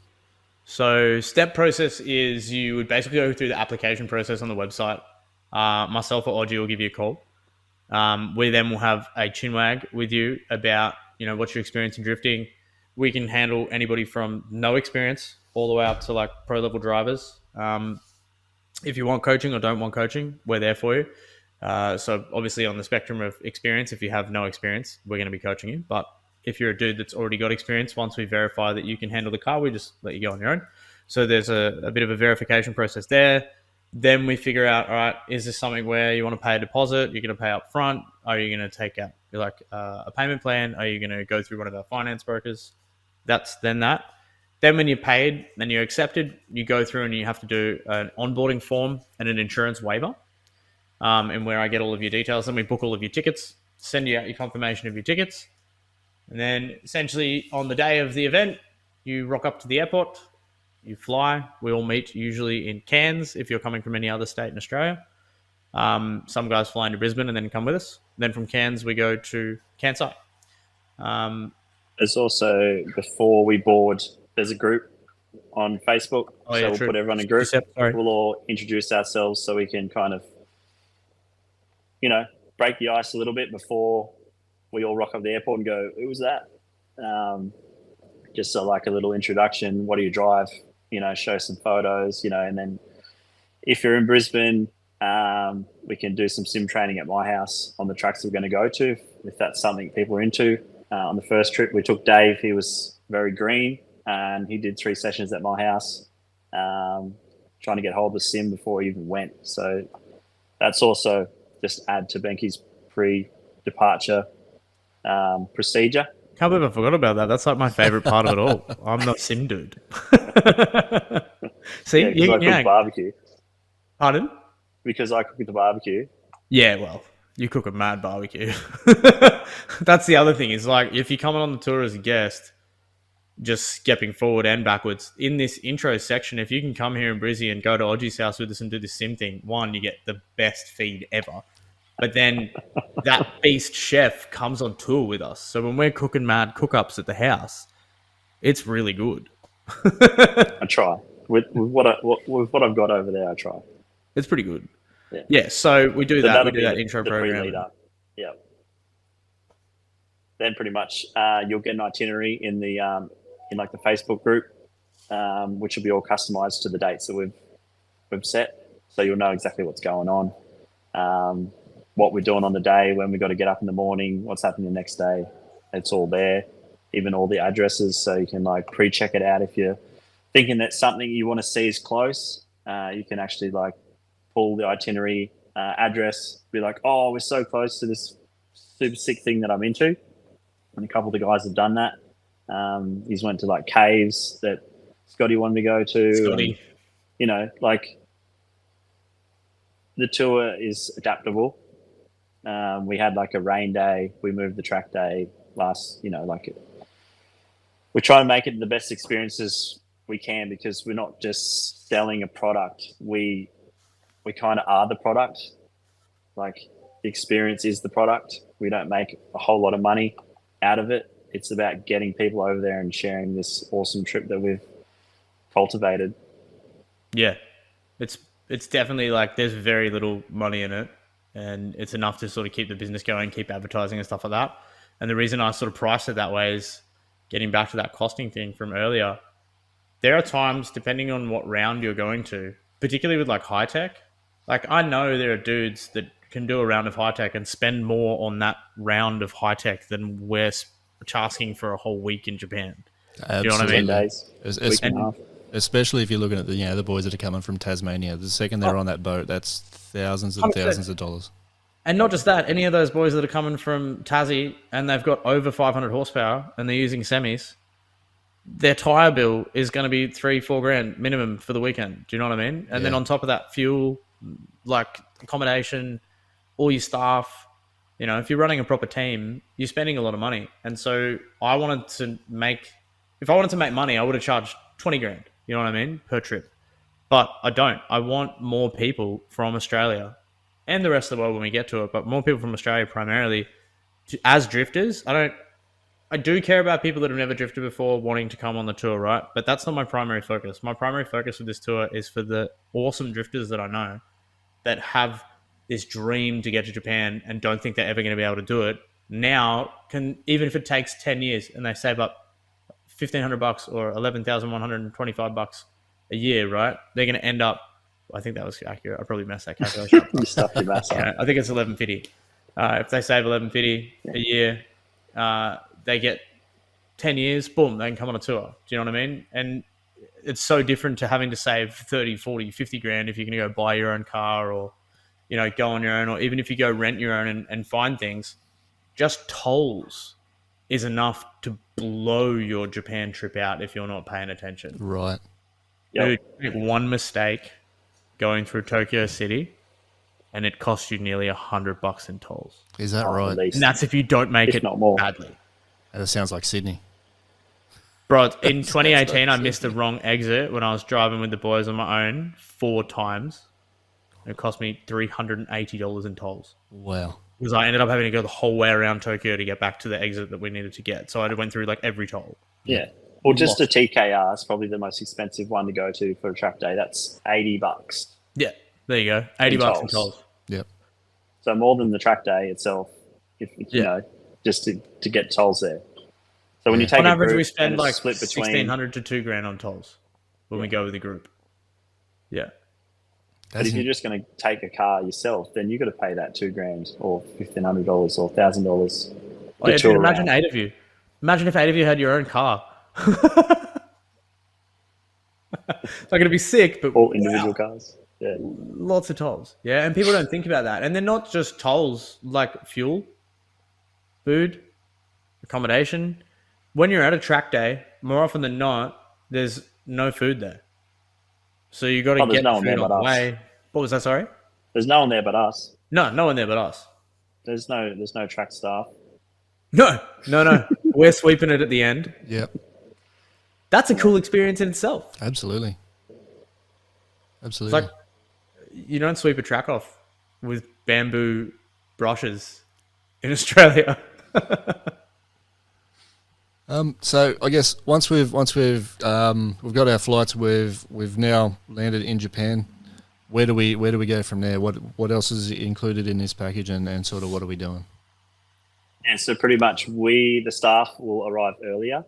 So step process is you would basically go through the application process on the website. Myself or Odgie will give you a call. We then will have a chinwag with you about, you know, what's your experience in drifting. We can handle anybody from no experience all the way up to like pro level drivers. If you want coaching or don't want coaching, we're there for you. So obviously on the spectrum of experience, if you have no experience, we're going to be coaching you. But if you're a dude that's already got experience, once we verify that you can handle the car, we just let you go on your own. So there's a bit of a verification process there. Then we figure out, all right, is this something where you want to pay a deposit? You're going to pay up front? Are you going to take out like a payment plan? Are you going to go through one of our finance brokers? That's then that. Then when you're paid and you're accepted, you go through and you have to do an onboarding form and an insurance waiver, and where I get all of your details. Then we book all of your tickets, send you out your confirmation of your tickets. And then essentially on the day of the event, you rock up to the airport, you fly. We all meet usually in Cairns if you're coming from any other state in Australia. Some guys fly into Brisbane and then come with us. Then from Cairns, we go to Kansai. There's also, before we board, there's a group on Facebook. We'll put everyone in a group. We'll all introduce ourselves so we can kind of, you know, break the ice a little bit before we all rock up the airport and go, who was that? Just so like a little introduction. What do you drive? You know, show some photos, you know, and then if you're in Brisbane, we can do some sim training at my house on the tracks we're going to go to, if that's something people are into. On the first trip, we took Dave. He was very green, and he did 3 sessions at my house, trying to get hold of the sim before he even went. So that's also just add to Benkei's pre-departure procedure. Can't believe I forgot about that. That's like my favorite part of it all. I'm not sim dude. See, yeah, I cook barbecue. Pardon? Because I cook the barbecue. Yeah, well, you cook a mad barbecue. That's the other thing. Is like if you're coming on the tour as a guest, just stepping forward and backwards in this intro section, if you can come here in Brizzy and go to Odgie's house with us and do the sim thing, one, you get the best feed ever. But then that beast chef comes on tour with us. So when we're cooking mad cook-ups at the house, it's really good. I try. With what I've got over there, I try. It's pretty good. Yeah, so we do that. We do that intro program. Yeah. Then pretty much you'll get an itinerary in the in like the Facebook group, which will be all customized to the dates that we've set. So you'll know exactly what's going on. What we're doing on the day, when we got to get up in the morning, what's happening the next day. It's all there, even all the addresses, so you can like pre-check it out. If you're thinking that something you want to see is close, you can actually like pull the itinerary address, be like, oh, we're so close to this super sick thing that I'm into. And a couple of the guys have done that. He's went to like caves that Scotty wanted to go to. Scotty. And, you know, like the tour is adaptable. We had like a rain day. We moved the track day we try and make it the best experiences we can, because we're not just selling a product. We kind of are the product. Like the experience is the product. We don't make a whole lot of money out of it. It's about getting people over there and sharing this awesome trip that we've cultivated. Yeah, it's definitely like there's very little money in it, and it's enough to sort of keep the business going, keep advertising and stuff like that. And the reason I sort of priced it that way is getting back to that costing thing from earlier. there are times, depending on what round you're going to, particularly with like high tech, like I know there are dudes that can do a round of high tech and spend more on that round of high tech than we're asking for a whole week in Japan. Do you know what I 10 mean? days, week and a half. Especially if you're looking at the boys that are coming from Tasmania. The second they're on that boat, that's thousands and thousands of dollars. And not just that, any of those boys that are coming from Tassie and they've got over 500 horsepower and they're using semis, their tyre bill is going to be $3-4 grand minimum for the weekend. Do you know what I mean? And then on top of that, fuel, like accommodation, all your staff. You know, if you're running a proper team, you're spending a lot of money. And so if I wanted to make money, I would have charged 20 grand. You know what I mean? Per trip. But I don't. I want more people from Australia and the rest of the world when we get to it, but more people from Australia primarily as drifters. I do care about people that have never drifted before wanting to come on the tour, right? But that's not my primary focus. My primary focus with this tour is for the awesome drifters that I know that have this dream to get to Japan and don't think they're ever going to be able to do it. Now, even if it takes 10 years and they save up $1,500 or $11,125 a year, right? They're going to end up, I think that was accurate. I probably messed that calculation up. You stuffed your maths up. I think it's $11.50. If they save $11.50 a year, they get 10 years, boom, they can come on a tour. Do you know what I mean? And it's so different to having to save 30, 40, 50 grand if you're going to go buy your own car or, you know, go on your own, or even if you go rent your own and find things. Just tolls is enough to blow your Japan trip out if you're not paying attention. Right. Dude, you make one mistake going through Tokyo City and it costs you nearly $100 in tolls. Is that right? And that's if you don't make it not more. badly. That sounds like Sydney. Bro, in 2018, I missed the wrong exit when I was driving with the boys on my own 4 times. It cost me $380 in tolls. Wow. Because I ended up having to go the whole way around Tokyo to get back to the exit that we needed to get. So I went through like every toll. Yeah. Well, just a TKR is probably the most expensive one to go to for a track day. That's $80. Yeah, there you go. $80 in tolls. Yep. So more than the track day itself, if you know, just to get tolls there. So when you take on average, we and spend it's like split between $1,600 to $2,000 on tolls when we go with a group. Yeah. But if you're just going to take a car yourself, then you've got to pay that $2,000 or $1,500 or $1,000. Oh, yeah, dude, imagine 8 of you. Imagine if 8 of you had your own car. It's not going to be sick, but all individual cars. Yeah. Lots of tolls. Yeah, and people don't think about that. And they're not just tolls like fuel, food, accommodation. When you're at a track day, more often than not, there's no food there. So you got to get no food on the way. What was that? Sorry. There's no one there but us. No one there but us. There's no track staff. No. We're sweeping it at the end. Yep. That's a cool experience in itself. Absolutely. It's like you don't sweep a track off with bamboo brushes in Australia. So I guess once we've got our flights, we've now landed in Japan. Where do we go from there? What else is included in this package, and sort of what are we doing? Yeah, so pretty much the staff will arrive earlier,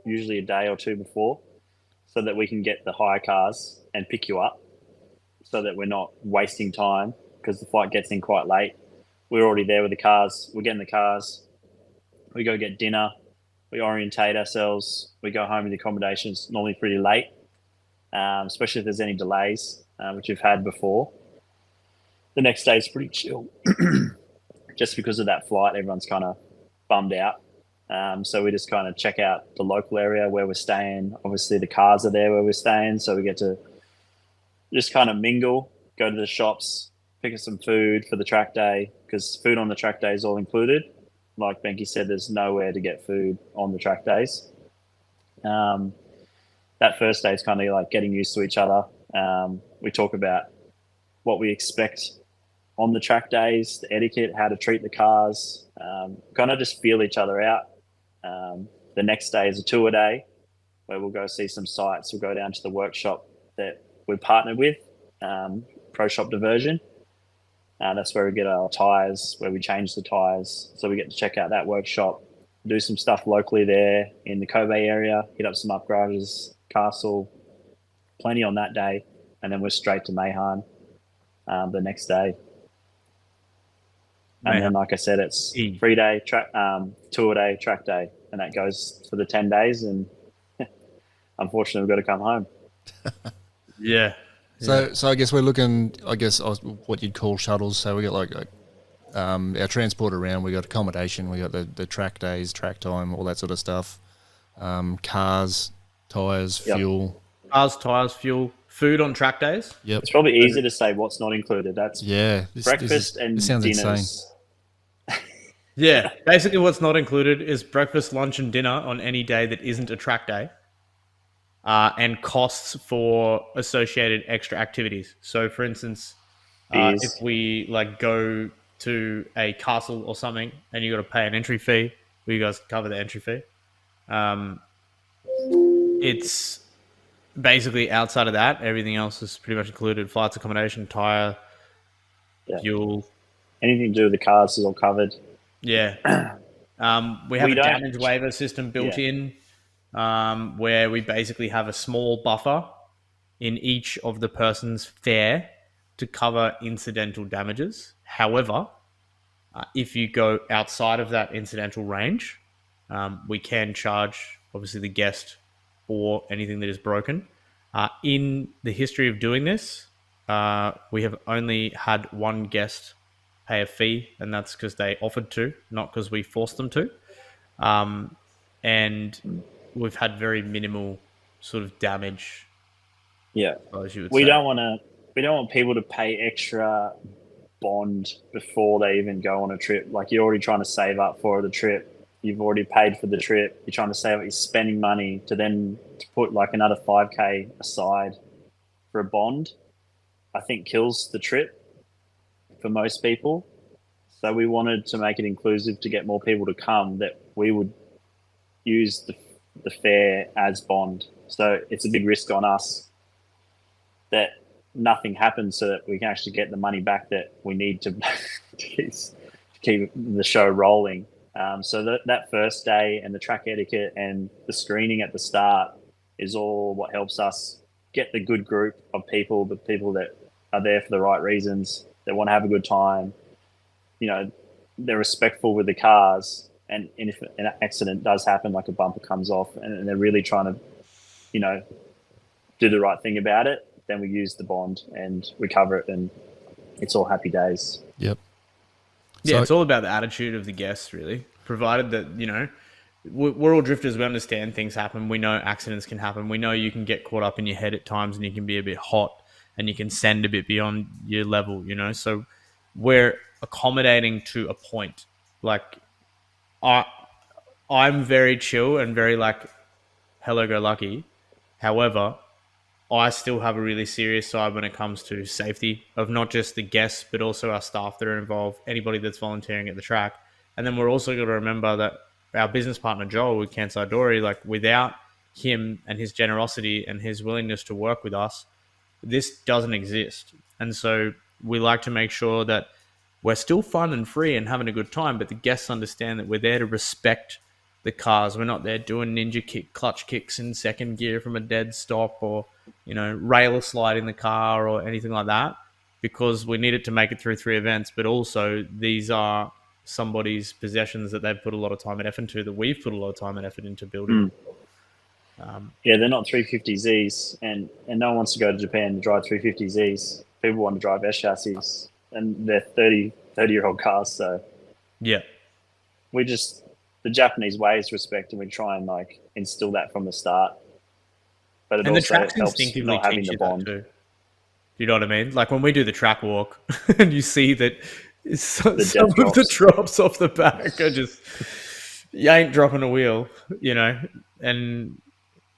usually a day or two before, so that we can get the hire cars and pick you up, so that we're not wasting time because the flight gets in quite late. We're already there with the cars. We get in the cars. We go get dinner. We orientate ourselves. We go home to the accommodations, normally pretty late, especially if there's any delays, which we've had before. The next day is pretty chill. Just because of that flight, everyone's kind of bummed out. So we just kind of check out the local area where we're staying. Obviously, the cars are there where we're staying, so we get to just kind of mingle, go to the shops, pick up some food for the track day, because food on the track day is all included. Like Benkei said, there's nowhere to get food on the track days. That first day is kind of like getting used to each other. We talk about what we expect on the track days, the etiquette, how to treat the cars, kind of just feel each other out. The next day is a tour day where we'll go see some sites. We'll go down to the workshop that we're partnered with, Pro Shop Diversion. That's where we get our tyres, where we change the tyres. So we get to check out that workshop, do some stuff locally there in the Kobe area, hit up some upgraders Castle, plenty on that day, and then we're straight to Mayhan the next day. And then, like I said, it's 3-day track, tour day, track day, and that goes for the 10 days. And unfortunately, we've got to come home. Yeah. So I guess we're looking, what you'd call shuttles. So we got like our transport around. We got accommodation. We got the track days, track time, all that sort of stuff. Cars, tires, fuel. Cars, tires, fuel, food on track days. Yep. It's probably easy to say what's not included. That's breakfast and sounds dinners. insane. Yeah, basically what's not included is breakfast, lunch, and dinner on any day that isn't a track day, and costs for associated extra activities. So, for instance, if we like go to a castle or something, and you got to pay an entry fee, you guys cover the entry fee. It's basically outside of that, everything else is pretty much included: flights, accommodation, tire, fuel. Anything to do with the cars is all covered. Yeah. We have a damage waiver system built in, where we basically have a small buffer in each of the person's fare to cover incidental damages. However, if you go outside of that incidental range, we can charge, obviously, the guest for anything that is broken. In the history of doing this, we have only had one guest pay a fee, and that's because they offered to, not because we forced them to. And we've had very minimal sort of damage. Yeah, we don't want people to pay extra bond before they even go on a trip. Like, you're already trying to save up for the trip. You've already paid for the trip. You're trying to save up. You're spending money to put like another $5,000 aside for a bond. I think kills the trip for most people. So we wanted to make it inclusive to get more people to come, that we would use the fare as bond. So it's a big risk on us that nothing happens, so that we can actually get the money back that we need to keep the show rolling. So that first day and the track etiquette and the screening at the start is all what helps us get the good group of people, the people that are there for the right reasons. They want to have a good time. You know, they're respectful with the cars. And if an accident does happen, like a bumper comes off, and they're really trying to, you know, do the right thing about it, then we use the bond and we cover it, and it's all happy days. Yep. Yeah, it's all about the attitude of the guests, really. Provided that, you know, we're all drifters. We understand things happen. We know accidents can happen. We know you can get caught up in your head at times, and you can be a bit hot, and you can send a bit beyond your level, you know. So we're accommodating to a point. Like, I'm very chill and very like hello-go-lucky. However, I still have a really serious side when it comes to safety of not just the guests, but also our staff that are involved, anybody that's volunteering at the track. And then we're also got to remember that our business partner, Joel, with Kansai Dory, like, without him and his generosity and his willingness to work with us, this doesn't exist. And so we like to make sure that we're still fun and free and having a good time, but the guests understand that we're there to respect the cars. We're not there doing ninja clutch kicks in second gear from a dead stop, or, you know, rail slide in the car or anything like that, because we need it to make it through 3 events. But also, these are somebody's possessions that they've put a lot of time and effort into, that we've put a lot of time and effort into building. Yeah, they're not 350Zs, and no one wants to go to Japan to drive 350Zs. People want to drive S chassis, and they're 30-year-old cars. So yeah, the Japanese way is respect, and we try and like instill that from the start. But it also helps not having the bond. Too. You know what I mean? Like, when we do the track walk, and you see that some of the drops off the back are just, you ain't dropping a wheel, you know. And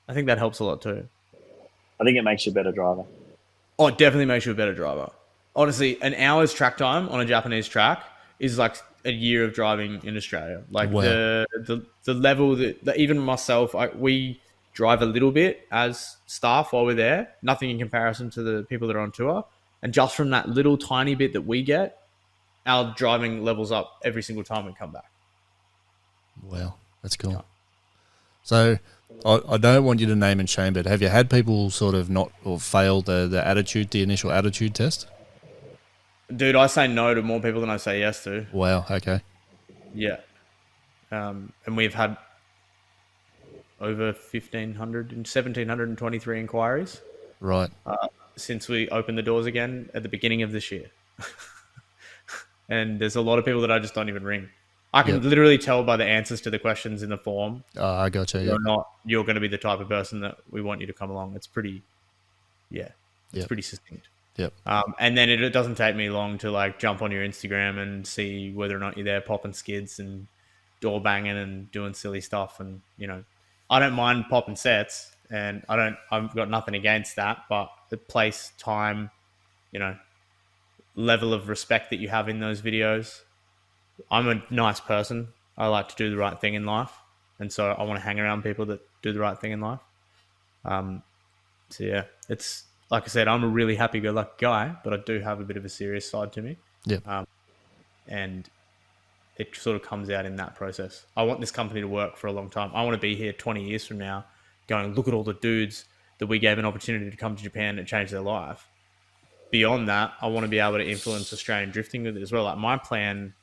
I think that helps a lot too. I think it makes you a better driver. Oh, it definitely makes you a better driver. Honestly, an hour's track time on a Japanese track is like a year of driving in Australia. Like, wow. the level that even myself, we drive a little bit as staff while we're there. Nothing in comparison to the people that are on tour. And just from that little tiny bit that we get, our driving levels up every single time we come back. Wow, that's cool. Yeah. So I don't want you to name and shame, but have you had people sort of not or fail the initial attitude test? Dude, I say no to more people than I say yes to. Wow. Okay. Yeah. And we've had over 1,500 and 1,723 inquiries Right. since we opened the doors again at the beginning of this year. And there's a lot of people that I just don't even ring. I can literally tell by the answers to the questions in the form. I gotcha. You're you're going to be the type of person that we want you to come along. It's pretty, pretty succinct. Yep. And then it doesn't take me long to like jump on your Instagram and see whether or not you're there popping skids and door banging and doing silly stuff. And, I don't mind popping sets and I've got nothing against that, but the place, time, level of respect that you have in those videos. I'm a nice person. I like to do the right thing in life. And so I want to hang around people that do the right thing in life. So yeah, it's like I said, I'm a really happy-go-lucky guy, but I do have a bit of a serious side to me. Yeah. And it sort of comes out in that process. I want this company to work for a long time. I want to be here 20 years from now going, look at all the dudes that we gave an opportunity to come to Japan and change their life. Beyond that, I want to be able to influence Australian drifting with it as well. Like my plan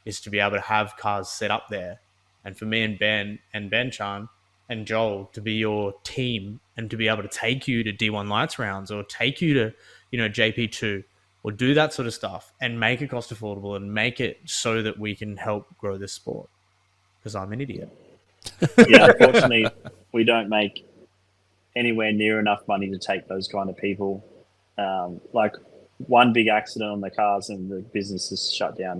is to be able to have cars set up there, and for me and Ben Chan and Joel to be your team and to be able to take you to D1 Lights rounds or take you to, JP2 or do that sort of stuff and make it cost affordable and make it so that we can help grow this sport. Because I'm an idiot. Yeah, unfortunately, we don't make anywhere near enough money to take those kind of people. Like one big accident on the cars and the business is shut down,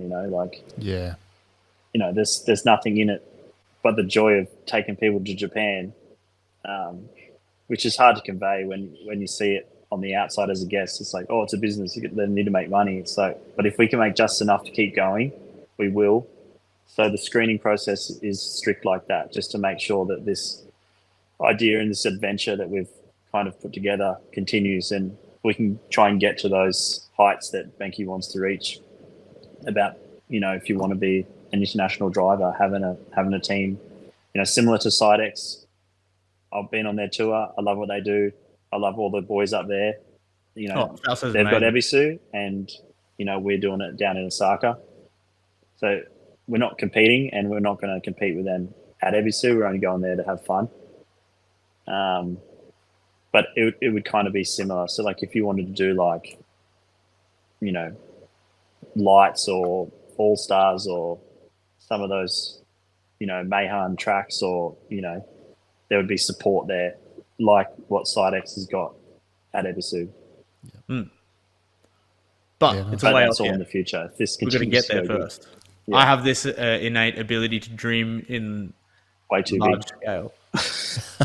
there's nothing in it but the joy of taking people to Japan, which is hard to convey when you see it on the outside as a guest. It's like, oh, it's a business, they need to make money. So, but if we can make just enough to keep going, we will. So the screening process is strict like that, just to make sure that this idea and this adventure that we've kind of put together continues, and we can try and get to those heights that Benkei wants to reach. About, if you want to be an international driver, having a team, similar to Sidex. I've been on their tour. I love what they do. I love all the boys up there. They've got Ebisu, and we're doing it down in Osaka. So we're not competing, and we're not going to compete with them at Ebisu. We're only going there to have fun. But it would kind of be similar. So like if you wanted to do like, Lights or All Stars or some of those, Mayhan tracks, or, there would be support there, like what Sidex has got at Ebisu. But it's a way that's all in the future. If this we're going to get there first. Yeah. I have this innate ability to dream in way too large scale. This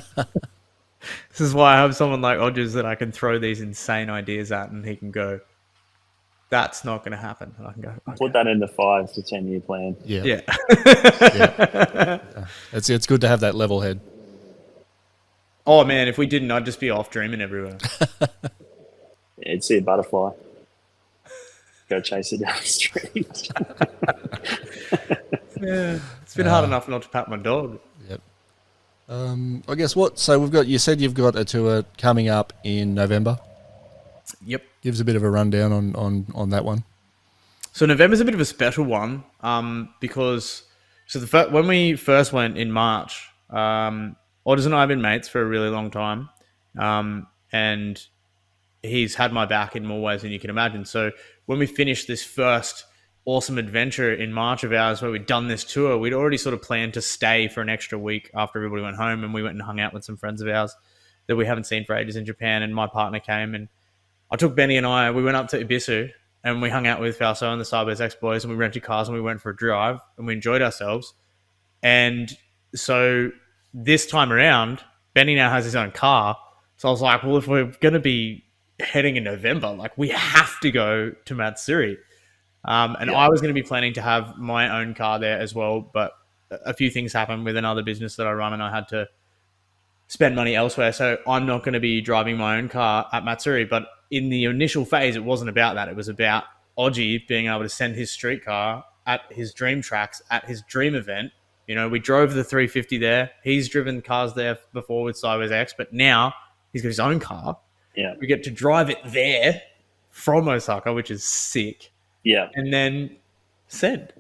is why I have someone like Odgers that I can throw these insane ideas at, and he can go, that's not going to happen. And I can go, okay. Put that in the 5 to 10 year plan. Yeah. It's good to have that level head. Oh man, if we didn't, I'd just be off dreaming everywhere. You'd see a butterfly. Go chase it down the street. Yeah, it's been hard enough not to pat my dog. Yep. I guess you said you've got a tour coming up in November. Yep. Give us a bit of a rundown on that one. So November's a bit of a special one, because when we first went in March, Odgers and I have been mates for a really long time, and he's had my back in more ways than you can imagine. So when we finished this first awesome adventure in March of ours where we'd done this tour, we'd already sort of planned to stay for an extra week after everybody went home, and we went and hung out with some friends of ours that we haven't seen for ages in Japan, and my partner came, and I took Benny and we went up to Ibisu, and we hung out with Falso and the Sideways X-Boys, and we rented cars and we went for a drive, and we enjoyed ourselves. And so this time around, Benny now has his own car. So I was like, well, if we're going to be heading in November, like we have to go to Matsuri. I was going to be planning to have my own car there as well, but a few things happened with another business that I run, and I had to spend money elsewhere. So I'm not going to be driving my own car at Matsuri. But in the initial phase, it wasn't about that. It was about Odgie being able to send his street car at his dream tracks, at his dream event, You know, we drove the 350 there. He's driven cars there before with Sideways X, but now he's got his own car. Yeah. We get to drive it there from Osaka, which is sick. Yeah. And then send.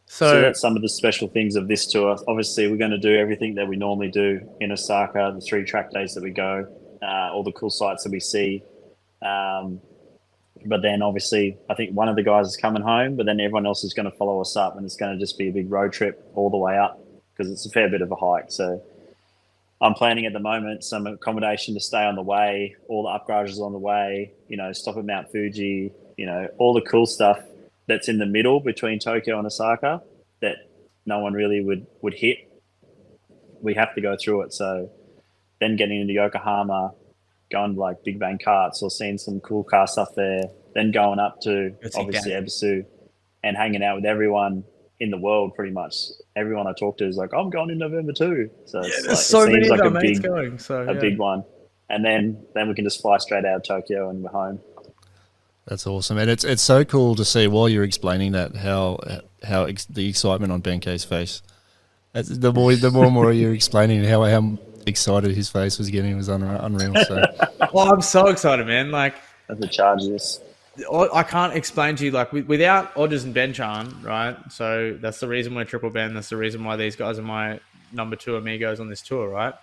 So that's some of the special things of this tour. Obviously, we're going to do everything that we normally do in Osaka, the 3 track days that we go, all the cool sites that we see. But then obviously, I think one of the guys is coming home, but then everyone else is going to follow us up, and it's going to just be a big road trip all the way up because it's a fair bit of a hike. So I'm planning at the moment some accommodation to stay on the way, all the up garages on the way, you know, stop at Mount Fuji, you know, all the cool stuff that's in the middle between Tokyo and Osaka that no one really would hit. We have to go through it. So then getting into Yokohama, going to like Big Bang Karts or seeing some cool car stuff there, then going up to obviously Ebisu and hanging out with everyone in the world. Pretty much everyone I talk to is like, I'm going in November too. So it's like, so it seems many like of a our mates big, going, so, a big one. And then we can just fly straight out of Tokyo and we're home. That's awesome, and it's so cool to see while you're explaining that how the excitement on Benkei's face. The more and more you're explaining how excited his face was getting was unreal. So, well, I'm so excited, man! Like, that's the charges. I can't explain to you, like, without Odgers and Benchan, right? So that's the reason we're Triple Ben. That's the reason why these guys are my number 2 amigos on this tour, right?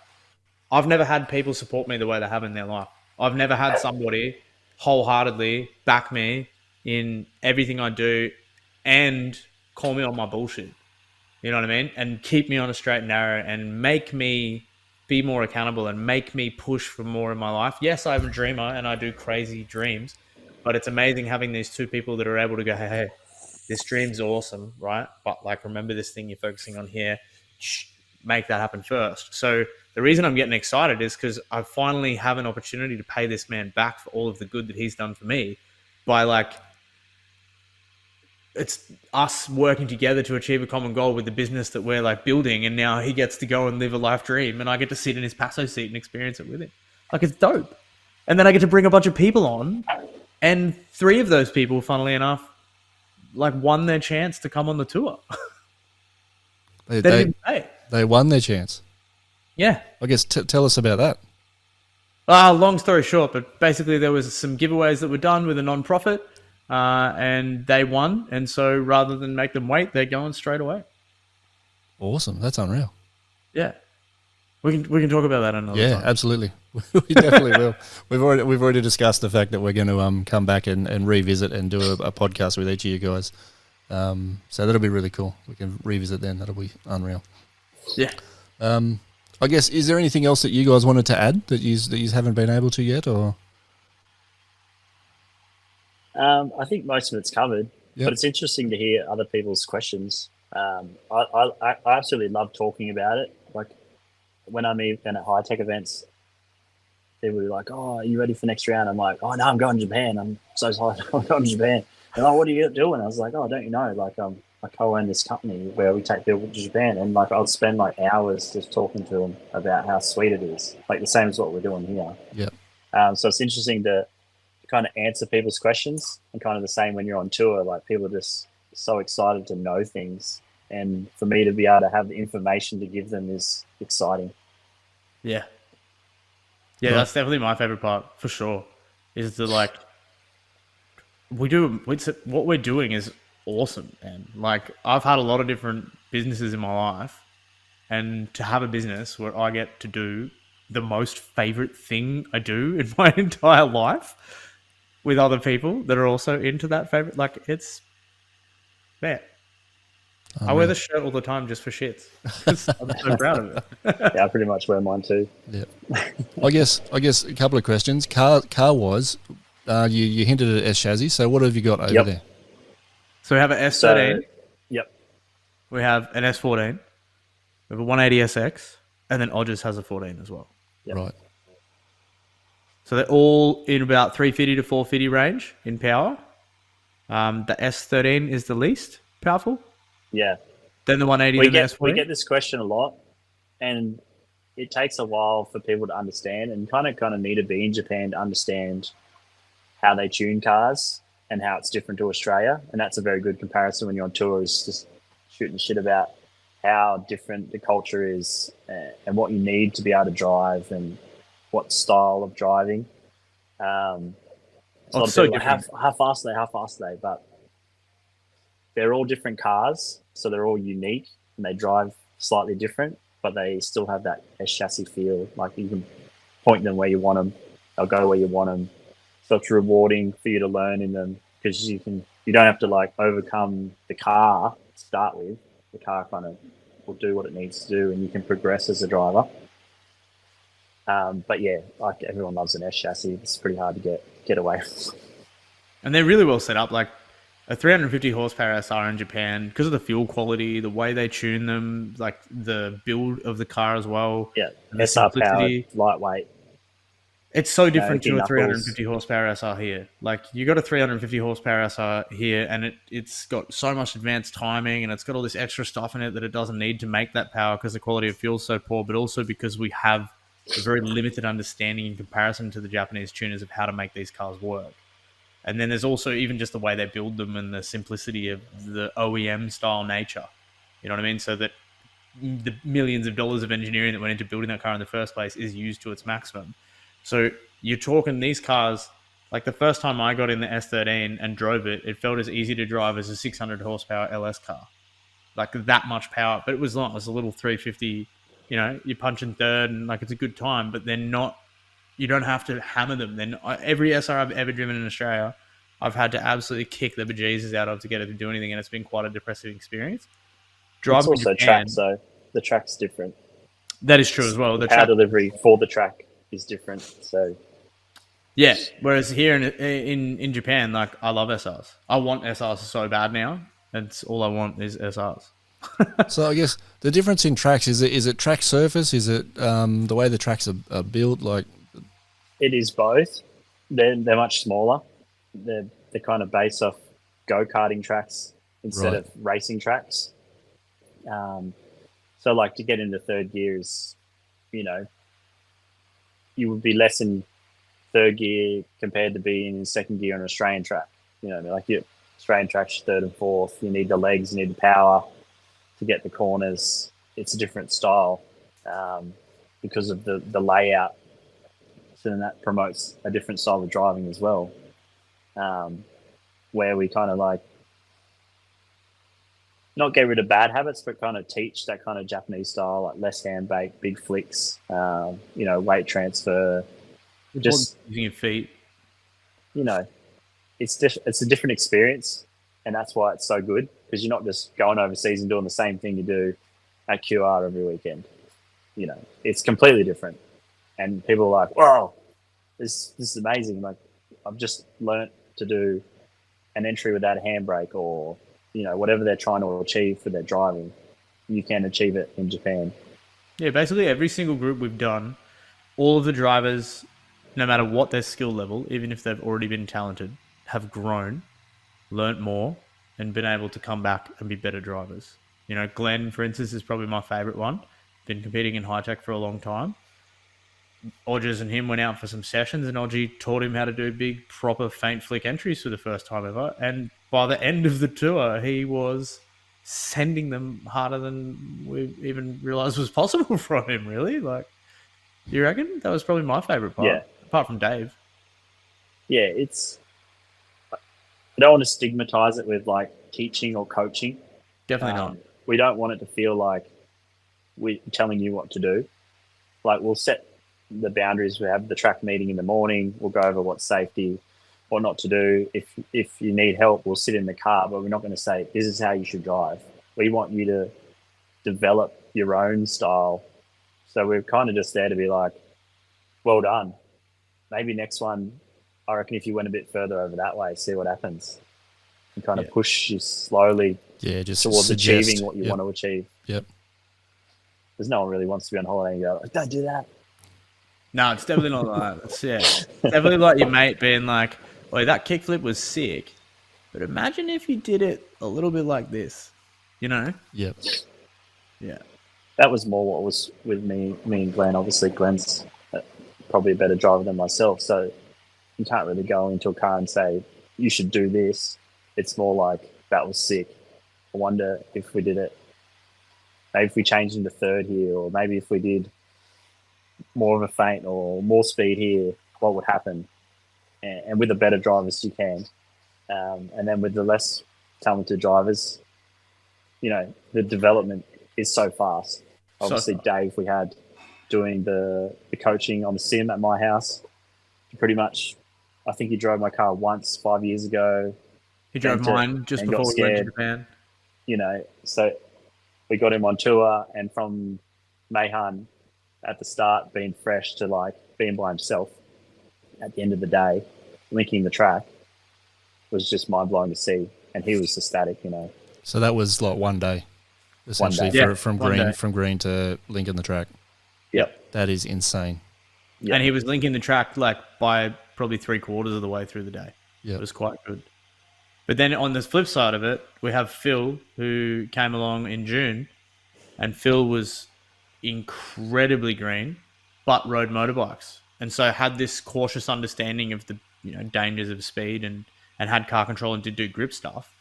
I've never had people support me the way they have in their life. I've never had somebody wholeheartedly back me in everything I do and call me on my bullshit. You know what I mean? And keep me on a straight and narrow and make me be more accountable and make me push for more in my life. Yes, I'm a dreamer and I do crazy dreams, but it's amazing having these 2 people that are able to go, hey, this dream's awesome, right? But like, remember this thing you're focusing on here. Make that happen first. So the reason I'm getting excited is because I finally have an opportunity to pay this man back for all of the good that he's done for me by, like, it's us working together to achieve a common goal with the business that we're like building. And now he gets to go and live a life dream and I get to sit in his Paso seat and experience it with him. Like, it's dope. And then I get to bring a bunch of people on, and 3 of those people, funnily enough, like, won their chance to come on the tour. They won their chance. Yeah. I guess tell us about that. Long story short, but basically there was some giveaways that were done with a non-profit, and they won. And so rather than make them wait, they're going straight away. Awesome. That's unreal. Yeah. We can talk about that another time. Yeah, absolutely. We definitely will. We've already discussed the fact that we're going to come back and revisit and do a podcast with each of you guys. So that'll be really cool. We can revisit then. That'll be unreal. Yeah. I guess, is there anything else that you guys wanted to add that you haven't been able to yet, or? I think most of it's covered, but it's interesting to hear other people's questions. I absolutely love talking about it. Like, when I'm even at high tech events, people are like, "Oh, are you ready for next round?" I'm like, "Oh no, I'm going to Japan. I'm so excited. I'm going to Japan." And like, "What are you doing?" I was like, "Oh, don't you know? Like, I co-own this company where we take people to Japan, and like I'll spend like hours just talking to them about how sweet it is, like the same as what we're doing here." Yeah. So it's interesting to kind of answer people's questions, and kind of the same when you're on tour. Like, people are just so excited to know things, and for me to be able to have the information to give them is exciting. Yeah. Yeah, that's definitely my favorite part, for sure. Is to, like, what we're doing is awesome, man. Like, I've had a lot of different businesses in my life, and to have a business where I get to do the most favorite thing I do in my entire life with other people that are also into that favorite, like, it's, man. I wear the shirt all the time just for shits. I'm so proud of it. Yeah, I pretty much wear mine too. Yeah. I guess a couple of questions. Car wise, you hinted at S chassis. So what have you got over there? So we have an S13. Yep. We have an S14. We have a 180SX, and then Odgers has a 14 as well. Yep. Right. So they're all in about 350 to 450 range in power. The S13 is the least powerful. Yeah. Then the 180 and the S14. We get this question a lot, and it takes a while for people to understand, and kind of need to be in Japan to understand how they tune cars and how it's different to Australia. And that's a very good comparison when you're on tour, is just shooting shit about how different the culture is, and what you need to be able to drive and what style of driving. So It's so people are like, different. how fast are they? How fast are they? But they're all different cars, so they're all unique and they drive slightly different, but they still have that S chassis feel. Like you can point them where you want them, they'll go where you want them. So it's rewarding for you to learn in them because you don't have to like overcome the car to start with. The car kind of will do what it needs to do, and you can progress as a driver. But yeah, like everyone loves an S chassis. It's pretty hard to get away from. And they're really well set up. Like a 350 horsepower SR in Japan, because of the fuel quality, the way they tune them, like the build of the car as well, Yeah, and the SR powered, simplicity. lightweight. It's so different Empty to a knuckles. 350 horsepower SR here. Like you got a 350 horsepower SR here, and it's got so much advanced timing, and it's got all this extra stuff in it that it doesn't need to make that power because the quality of fuel is so poor. But also because we have a very limited understanding in comparison to the Japanese tuners of how to make these cars work. And then there's also even just the way they build them and the simplicity of the OEM style nature. You know what I mean? So that the millions of dollars of engineering that went into building that car in the first place is used to its maximum. So you're talking these cars, like the first time I got in the S13 and drove it, it felt as easy to drive as a 600 horsepower LS car. Like that much power, but it was not. It was a little 350, you're punching third and like it's a good time, but they're not, you don't have to hammer them. Then every SR I've ever driven in Australia, I've had to absolutely kick the bejesus out of to get it to do anything, and it's been quite a depressive experience. It's Driving in also track, Japan, so the track's different. that is true as well. The The power track, delivery for the track is different. So yeah. Whereas here in Japan, like I love SRs. I want SRs so bad now. That's all I want is SRs. So I guess the difference in tracks is it track surface? Is it the way the tracks are built? Like it is both. They're much smaller. They're kind of based off go-karting tracks instead Right. of racing tracks. So like to get into third gear is, you know, you would be less in third gear compared to being in second gear on an Australian track. You know, like your Australian track's third and fourth. You need the legs, you need the power to get the corners. It's a different style because of the layout. So then that promotes a different style of driving as well, where we kind of like not get rid of bad habits, but kind of teach that kind of Japanese style, like less hand brake, big flicks, weight transfer. Just using your feet. You know, it's a different experience, and that's why it's so good because you're not just going overseas and doing the same thing you do at QR every weekend. You know, it's completely different, and people are like, "Wow, this is amazing!" Like, I've just learnt to do an entry without a handbrake, or whatever they're trying to achieve for their driving, you can achieve it in Japan. Yeah, basically every single group we've done, all of the drivers, no matter what their skill level, even if they've already been talented, have grown, learnt more, and been able to come back and be better drivers. You know, Glenn, for instance, is probably my favorite one. Been competing in high tech for a long time. Odgers and him went out for some sessions, and Odgie taught him how to do big, proper faint flick entries for the first time ever. And by the end of the tour, he was sending them harder than we even realized was possible from him, really. Like, you reckon? That was probably my favorite part, Yeah. apart from Dave. Yeah, I don't want to stigmatize it with like teaching or coaching. Definitely not. We don't want it to feel like we're telling you what to do. Like, we'll set the boundaries. We have the track meeting in the morning. We'll go over what's safety, what not to do. If you need help, we'll sit in the car, but we're not going to say, this is how you should drive. We want you to develop your own style. So we're kind of just there to be like, well done. Maybe next one, I reckon if you went a bit further over that way, see what happens. And kind of push you slowly just towards suggest. achieving what you want to achieve. Yep. Because no one really wants to be on holiday and go, like, don't do that. No, it's definitely not like that. It's definitely like your mate being like, "Boy, that kickflip was sick, but imagine if you did it a little bit like this," you know? Yep. Yeah. That was more what was with me and Glenn. Obviously, Glenn's probably a better driver than myself, so you can't really go into a car and say, you should do this. It's more like, that was sick. I wonder if we did it maybe if we changed into third here, or maybe if we did more of a feint or more speed here, what would happen? And with the better drivers, you can. And then with the less talented drivers, the development is so fast. Obviously, Dave, we had doing the coaching on the sim at my house. Pretty much, I think he drove my car once 5 years ago. He drove mine just before we went to Japan. So we got him on tour, and from Mayhan at the start, being fresh to like being by himself at the end of the day, linking the track was just mind blowing to see. And he was ecstatic, So that was like one day, essentially, from green to linking the track. Yep. That is insane. Yep. And he was linking the track like by probably 3/4 of the way through the day. Yeah. It was quite good. But then on the flip side of it, we have Phil, who came along in June, and Phil was incredibly green, but rode motorbikes. And so had this cautious understanding of the dangers of speed and had car control and did do grip stuff.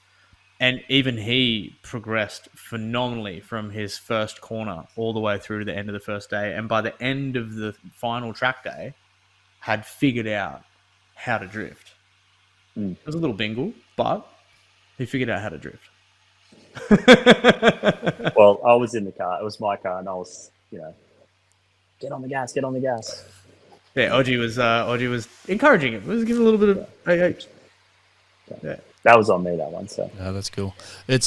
And even he progressed phenomenally from his first corner all the way through to the end of the first day. And by the end of the final track day, had figured out how to drift. It was a little bingle, but he figured out how to drift. Well, I was in the car. It was my car, and I was, get on the gas, get on the gas. Yeah, Odgie was encouraging him. He was giving a little bit of hey. Yeah. That was on me, that one. So yeah, that's cool. It's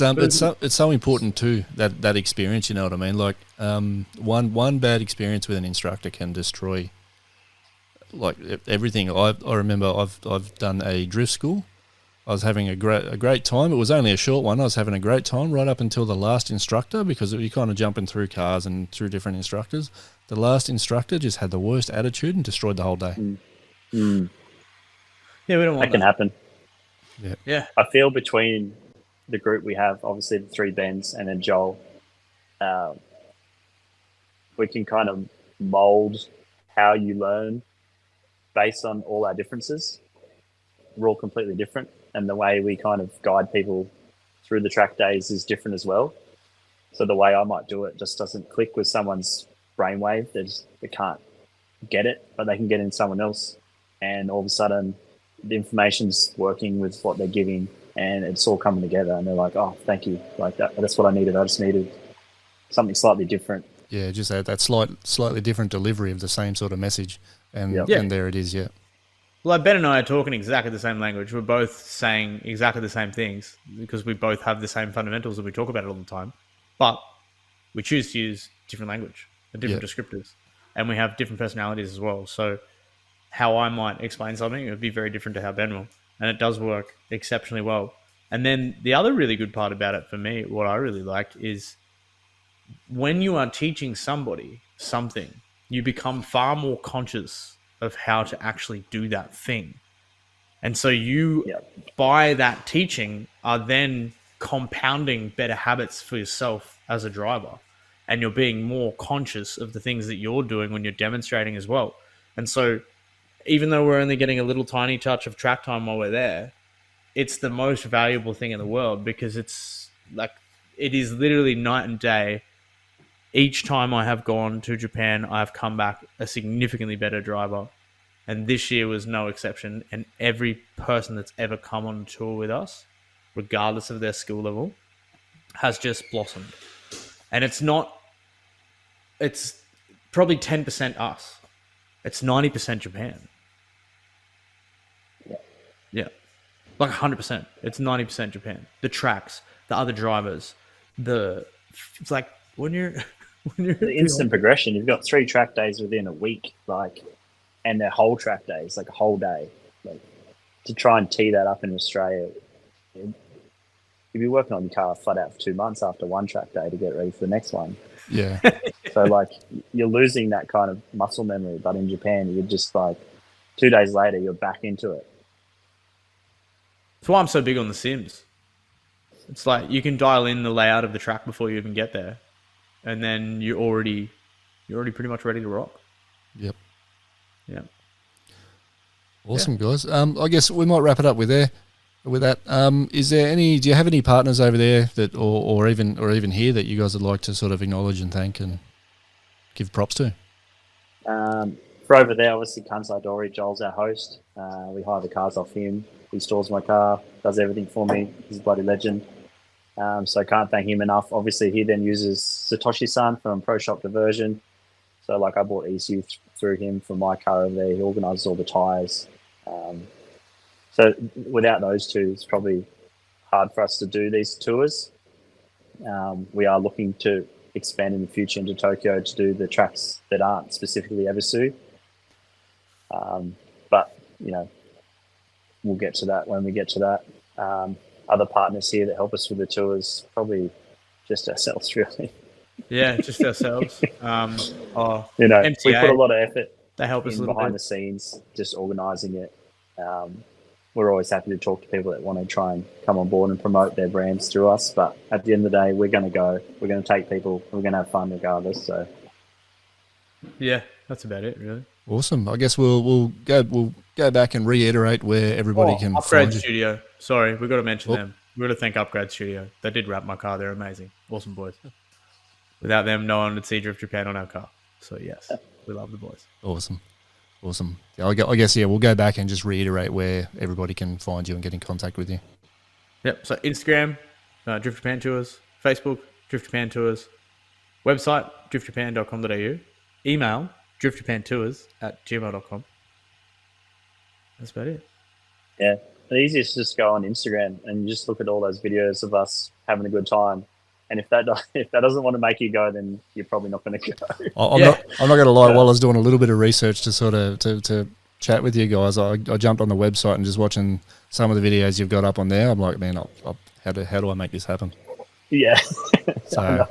so important too, that experience. You know what I mean? Like one bad experience with an instructor can destroy like everything. I remember I've done a drift school. I was having a great time. It was only a short one. I was having a great time right up until the last instructor, because you're kind of jumping through cars and through different instructors. The last instructor just had the worst attitude and destroyed the whole day. Yeah, we don't want that. Can happen. Yeah. I feel between the group we have, obviously the three Bens and then Joel, we can kind of mold how you learn based on all our differences. We're all completely different, and the way we kind of guide people through the track days is different as well. So the way I might do it just doesn't click with someone's brainwave. They can't get it, but they can get in someone else, and all of a sudden the information's working with what they're giving, and it's all coming together, and they're like, oh, thank you. Like that's what I needed. I just needed something slightly different. Yeah, just that slightly different delivery of the same sort of message. And there it is, yeah. Well, Ben and I are talking exactly the same language. We're both saying exactly the same things because we both have the same fundamentals and we talk about it all the time. But we choose to use different language and different descriptors. And we have different personalities as well. So how I might explain something, it would be very different to how Ben will. And it does work exceptionally well. And then the other really good part about it for me, what I really like, is when you are teaching somebody something, you become far more conscious of how to actually do that thing. And so you, by that teaching, are then compounding better habits for yourself as a driver. And you're being more conscious of the things that you're doing when you're demonstrating as well. And so even though we're only getting a little tiny touch of track time while we're there, it's the most valuable thing in the world, because it's like, it is literally night and day. Each time I have gone to Japan, I've come back a significantly better driver. And this year was no exception. And every person that's ever come on tour with us, regardless of their skill level, has just blossomed. And it's probably 10% us. It's 90% Japan. Yeah. Like 100%. It's 90% Japan. The tracks, the other drivers, it's like when you're the instant progression. You've got 3 track days within a week, and they're whole track days, like a whole day. Like, to try and tee that up in Australia, you'd be working on your car flat out for 2 months after one track day to get ready for the next one. Yeah. So you're losing that kind of muscle memory, but in Japan, you're just 2 days later, you're back into it. That's why I'm so big on the sims. It's like you can dial in the layout of the track before you even get there, and then you're already pretty much ready to rock. Yep. Yeah. Awesome, guys. I guess we might wrap it up with there. with that, is there any? Do you have any partners over there that, or even here that you guys would like to sort of acknowledge and thank and give props to? For over there, obviously, Kansai Dory, Joel's our host. We hire the cars off him. He stores my car, does everything for me. He's a bloody legend. So I can't thank him enough. Obviously, he then uses Satoshi-san from Pro Shop Diversion. So, like, I bought ECU through him for my car over there. He organises all the tyres. So without those two, it's probably hard for us to do these tours. We are looking to expand in the future into Tokyo to do the tracks that aren't specifically Ebisu. But, we'll get to that when we get to that. Other partners here that help us with the tours, probably just ourselves, really. Yeah, just ourselves. We MTA, put a lot of effort they help us a little behind bit. the scenes, just organising it. We're always happy to talk to people that want to try and come on board and promote their brands through us. But at the end of the day, we're going to go. We're going to take people. We're going to have fun regardless. So, Yeah, that's about it, really. Awesome. I guess we'll go back and reiterate where everybody can Upgrade find you. Studio. Sorry, we've got to mention them. We've got to thank Upgrade Studio. They did wrap my car. They're amazing. Awesome boys. Without them, no one would see Drift Japan on our car. So, yes, we love the boys. Awesome. Yeah, I guess, we'll go back and just reiterate where everybody can find you and get in contact with you. Yep. So, Instagram, Drift Japan Tours. Facebook, Drift Japan Tours. Website, driftjapan.com.au. Email, driftjapantours@gmail.com. That's about it. yeah, the easiest is just go on Instagram and just look at all those videos of us having a good time. And if that doesn't want to make you go, then you're probably not going to go. I'm not going to lie. While I was doing a little bit of research to sort of to chat with you guys, I jumped on the website and just watching some of the videos you've got up on there. I'm like, man, how do I make this happen? Yeah. So, I know.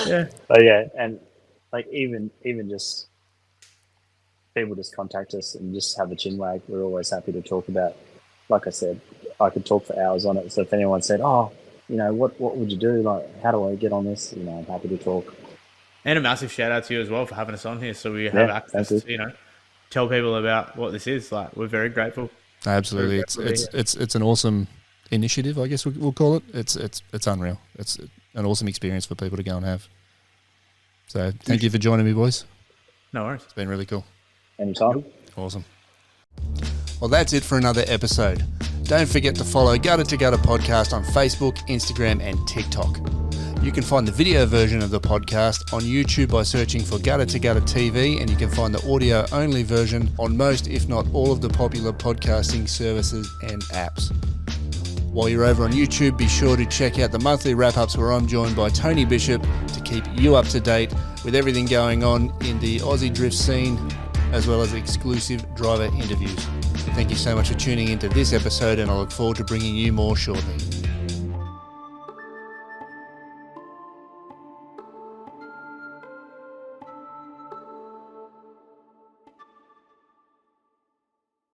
Yeah. But yeah, and like even just people just contact us and just have a chin wag. We're always happy to talk about. Like I said, I could talk for hours on it. So if anyone said, what would you do? Like, how do I get on this? I'm happy to talk. And a massive shout out to you as well for having us on here, so we have access to, tell people about what this is. Like, we're very grateful. Absolutely, it's an awesome initiative, I guess we'll call it. It's unreal. It's an awesome experience for people to go and have. So thank you for joining me, boys. No worries. It's been really cool. Anytime. Awesome. Well, that's it for another episode. Don't forget to follow Gutter to Gutter Podcast on Facebook, Instagram, and TikTok. You can find the video version of the podcast on YouTube by searching for Gutter to Gutter TV, and you can find the audio-only version on most, if not all, of the popular podcasting services and apps. While you're over on YouTube, be sure to check out the monthly wrap-ups where I'm joined by Tony Bishop to keep you up to date with everything going on in the Aussie drift scene, as well as exclusive driver interviews. Thank you so much for tuning into this episode, and I look forward to bringing you more shortly.